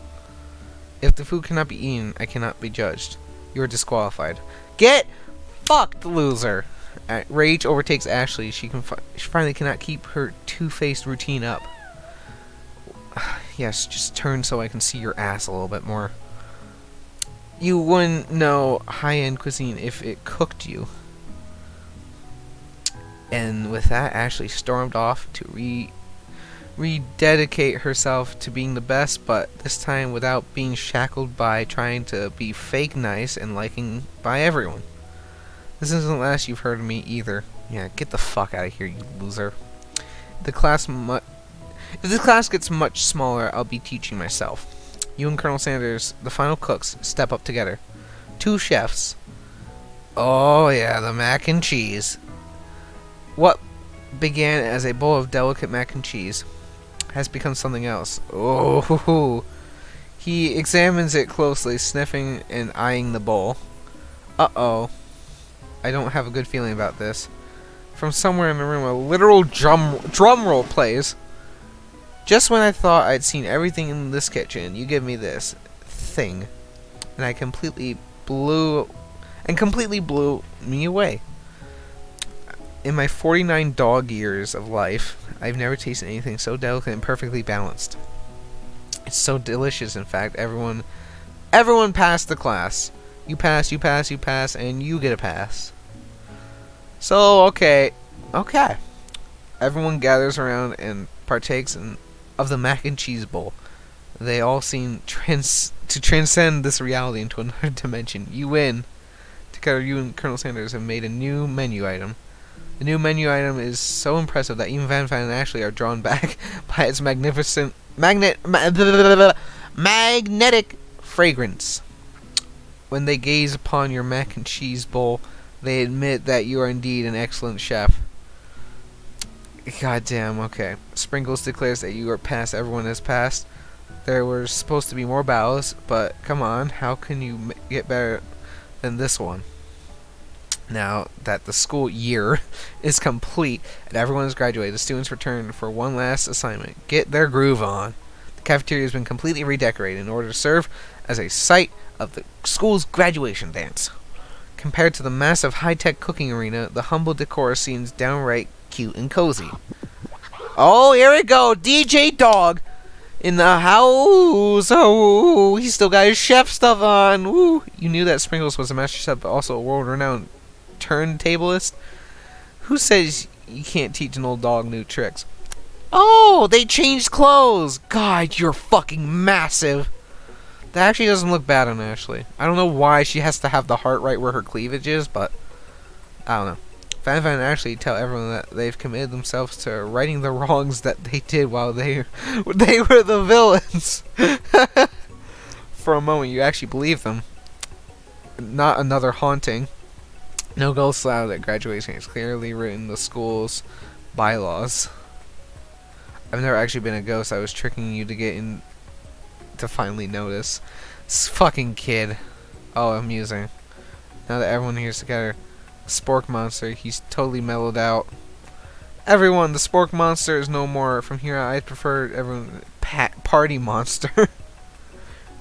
If the food cannot be eaten, I cannot be judged. You are disqualified. Get fucked, loser! Rage overtakes Ashley. She finally cannot keep her two-faced routine up. Yes, just turn so I can see your ass a little bit more. You wouldn't know high-end cuisine if it cooked you. And with that, Ashley stormed off to rededicate herself to being the best, but this time without being shackled by trying to be fake nice and liking by everyone. This isn't the last you've heard of me either. Yeah, get the fuck out of here, you loser. If the class gets much smaller, I'll be teaching myself. You and Colonel Sanders, the final cooks, step up together. 2 chefs. Oh yeah, the mac and cheese. What began as a bowl of delicate mac and cheese has become something else. Oh, he examines it closely, sniffing and eyeing the bowl. Uh-oh. I don't have a good feeling about this. From somewhere in the room, a literal drum roll plays. Just when I thought I'd seen everything in this kitchen, you give me this thing, and I completely blew me away. In my 49 dog years of life, I've never tasted anything so delicate and perfectly balanced. It's so delicious, in fact. Everyone passed the class. You pass, you pass, you pass, and you get a pass. So, okay. Everyone gathers around and partakes of the mac and cheese bowl. They all seem to transcend this reality into another dimension. You win. Together, you and Colonel Sanders have made a new menu item. The new menu item is so impressive that even Van and Ashley are drawn back by its magnificent magnetic fragrance. When they gaze upon your mac and cheese bowl, they admit that you are indeed an excellent chef. Goddamn, okay. Sprinkles declares that you are past everyone has passed. There were supposed to be more bows, but come on, how can you get better than this one? Now that the school year is complete and everyone has graduated, the students return for one last assignment. Get their groove on. The cafeteria has been completely redecorated in order to serve as a site of the school's graduation dance. Compared to the massive high-tech cooking arena, the humble decor seems downright cute and cozy. Oh, here we go, DJ Dog in the house. Oh, he still got his chef stuff on. Woo. You knew that Sprinkles was a master chef, but also a world-renowned turntablist? Who says you can't teach an old dog new tricks? Oh, they changed clothes. God, you're fucking massive. That actually doesn't look bad on Ashley. I don't know why she has to have the heart right where her cleavage is, but I don't know. Fan and Ashley tell everyone that they've committed themselves to righting the wrongs that they did while they were the villains. For a moment, you actually believe them. Not another haunting. No ghost allowed at graduation. It's clearly written in the school's bylaws. I've never actually been a ghost. I was tricking you to get in to finally notice. This fucking kid. Oh, amusing. Now that everyone here's together. Spork Monster, he's totally mellowed out. Everyone, the Spork Monster is no more. From here on, I prefer everyone Party Monster.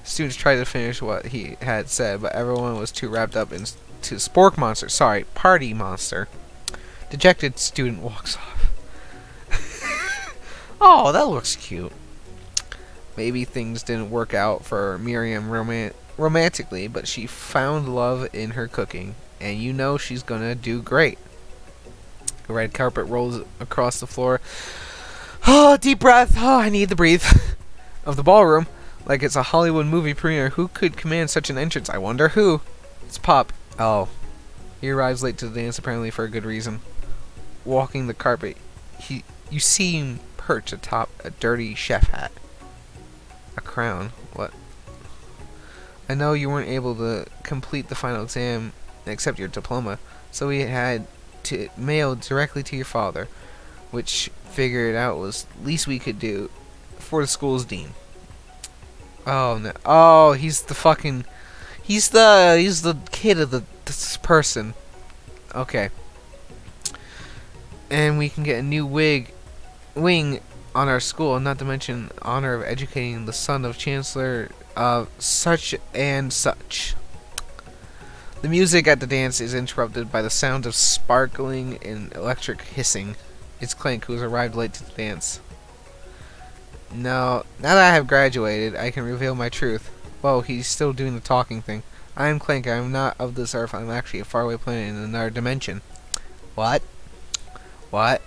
Students tried to finish what he had said, but everyone was too wrapped up into Spork Monster. Sorry, Party Monster. Dejected student walks off. Oh, that looks cute. Maybe things didn't work out for Miriam romantically, but she found love in her cooking, and you know she's gonna do great. The red carpet rolls across the floor. Oh, deep breath. Oh, I need to breathe. Of the ballroom, like it's a Hollywood movie premiere. Who could command such an entrance? I wonder who. It's Pop. Oh, he arrives late to the dance, apparently for a good reason. Walking the carpet, you see him perch atop a dirty chef hat. A crown. What? I know you weren't able to complete the final exam and accept your diploma, so we had to mail directly to your father, which figured out was the least we could do for the school's dean. Oh no! Oh, he's the fucking, he's the kid of this person. Okay. And we can get a new wing on our school, not to mention honor of educating the son of Chancellor of such and such. The music at the dance is interrupted by the sound of sparkling and electric hissing. It's Clank, who has arrived late to the dance. No, now that I have graduated, I can reveal my truth. Whoa, he's still doing the talking thing. I am Clank. I am not of this earth. I'm actually a faraway planet in another dimension. What? What?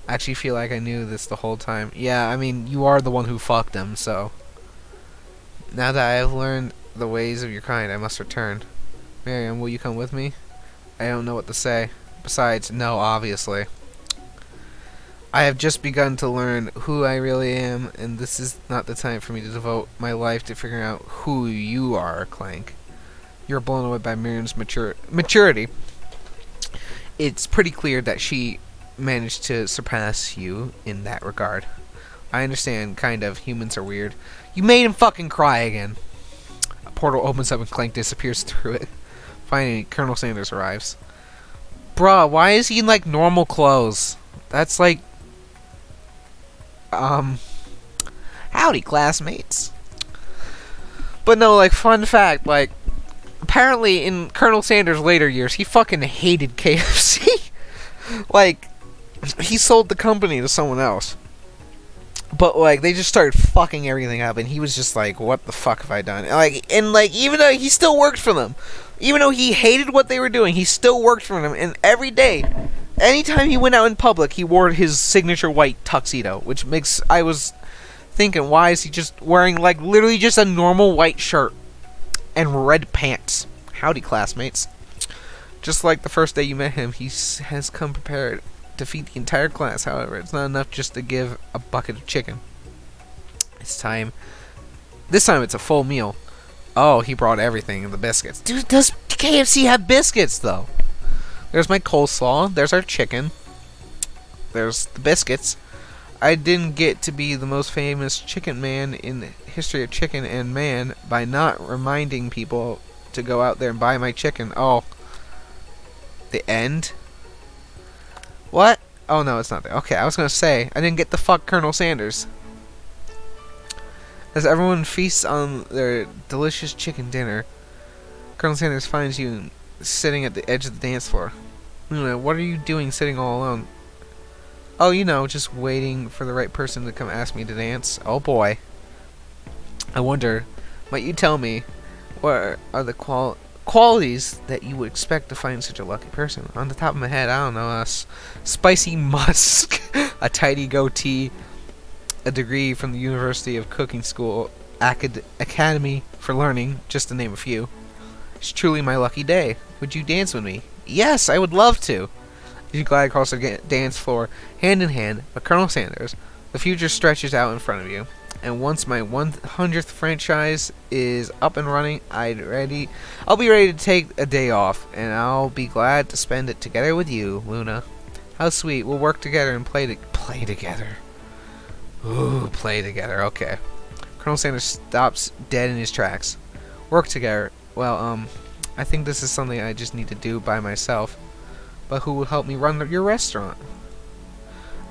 I actually feel like I knew this the whole time. Yeah, I mean, you are the one who fucked him, so. Now that I have learned the ways of your kind, I must return. Miriam, will you come with me? I don't know what to say. Besides, no, obviously. I have just begun to learn who I really am, and this is not the time for me to devote my life to figuring out who you are, Clank. You're blown away by Miriam's maturity. It's pretty clear that she managed to surpass you in that regard. I understand, kind of. Humans are weird. You made him fucking cry again. A portal opens up and Clank disappears through it. Finally, Colonel Sanders arrives. Bruh, why is he in, like, normal clothes? That's like... Howdy, classmates. But no, like, fun fact, like, apparently in Colonel Sanders' later years, he fucking hated KFC. Like, he sold the company to someone else. But, like, they just started fucking everything up, and he was just like, what the fuck have I done? And, even though he still worked for them, even though he hated what they were doing, he still worked for them, and every day, anytime he went out in public, he wore his signature white tuxedo, which makes, I was thinking, why is he just wearing, like, literally just a normal white shirt and red pants? Howdy, classmates. Just like the first day you met him, he has come prepared to feed the entire class. However, it's not enough just to give a bucket of chicken. It's time. This time it's a full meal. Oh, he brought everything, the biscuits. Dude, does KFC have biscuits, though? There's my coleslaw. There's our chicken. There's the biscuits. I didn't get to be the most famous chicken man in the history of chicken and man by not reminding people to go out there and buy my chicken. Oh. The end? What? Oh, no, it's not there. Okay, I was going to say, I didn't get the fuck Colonel Sanders. As everyone feasts on their delicious chicken dinner, Colonel Sanders finds you sitting at the edge of the dance floor. Luna, what are you doing sitting all alone? Oh, you know, just waiting for the right person to come ask me to dance. Oh, boy. I wonder, might you tell me, what are the qualities that you would expect to find such a lucky person? On the top of my head, I don't know, a spicy musk, a tidy goatee, a degree from the University of Cooking School, Academy for Learning, just to name a few. It's truly my lucky day. Would you dance with me? Yes, I would love to. You glide across the dance floor, hand in hand, with Colonel Sanders. The future stretches out in front of you. And once my 100th franchise is up and running, I'll be ready to take a day off, and I'll be glad to spend it together with you, Luna. How sweet. We'll work together and play together. Ooh, play together. Okay. Colonel Sanders stops dead in his tracks. Work together. Well, I think this is something I just need to do by myself. But who will help me run your restaurant?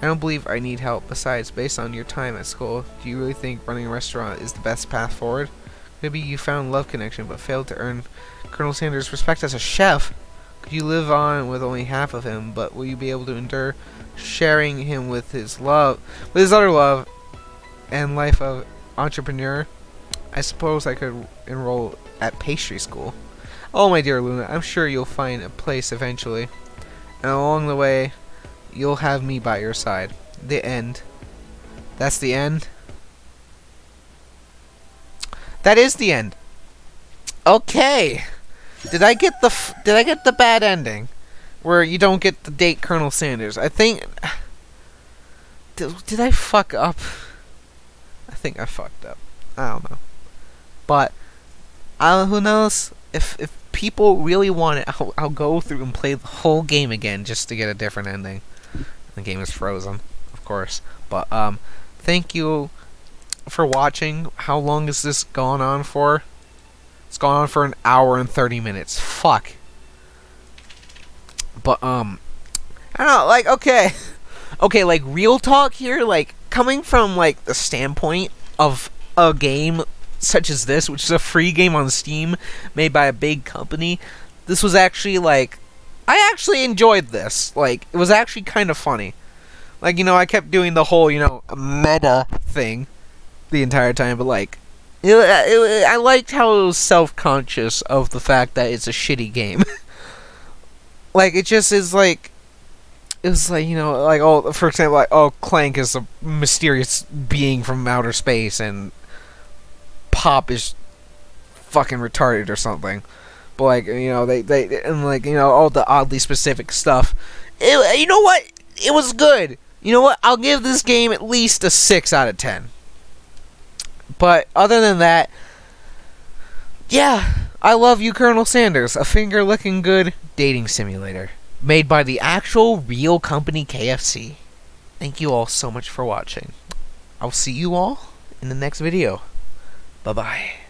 I don't believe I need help. Besides, based on your time at school, do you really think running a restaurant is the best path forward? Maybe you found love connection, but failed to earn Colonel Sanders' respect as a chef. Could you live on with only half of him, but will you be able to endure sharing him with his other love, and life of entrepreneur? I suppose I could enroll at pastry school. Oh, my dear Luna, I'm sure you'll find a place eventually, and along the way, you'll have me by your side. The end. That's the end? That is the end. Okay. Did I get the bad ending, where you don't get to date Colonel Sanders? I think. Did I fuck up? I think I fucked up. I don't know. But who knows? If people really want it, I'll go through and play the whole game again just to get a different ending. The game is frozen, of course. But thank you for watching. How long has this gone on for? It's gone on for an hour and 30 minutes. Fuck. But I don't know, like, okay, like, real talk here, like, coming from like the standpoint of a game such as this, which is a free game on Steam made by a big company, this was actually, like, I actually enjoyed this. Like, it was actually kind of funny. Like, you know, I kept doing the whole, you know, meta thing the entire time, but, like, I liked how it was self-conscious of the fact that it's a shitty game. Like, it just is, like, it was like, you know, like, oh, for example, like, oh, Clank is a mysterious being from outer space, and Pop is fucking retarded or something. But, like, you know, they and, like, you know, all the oddly specific stuff. You know what? It was good. You know what? I'll give this game at least a 6 out of 10. But other than that, yeah, I love you, Colonel Sanders. A finger-licking good dating simulator made by the actual real company KFC. Thank you all so much for watching. I'll see you all in the next video. Bye-bye.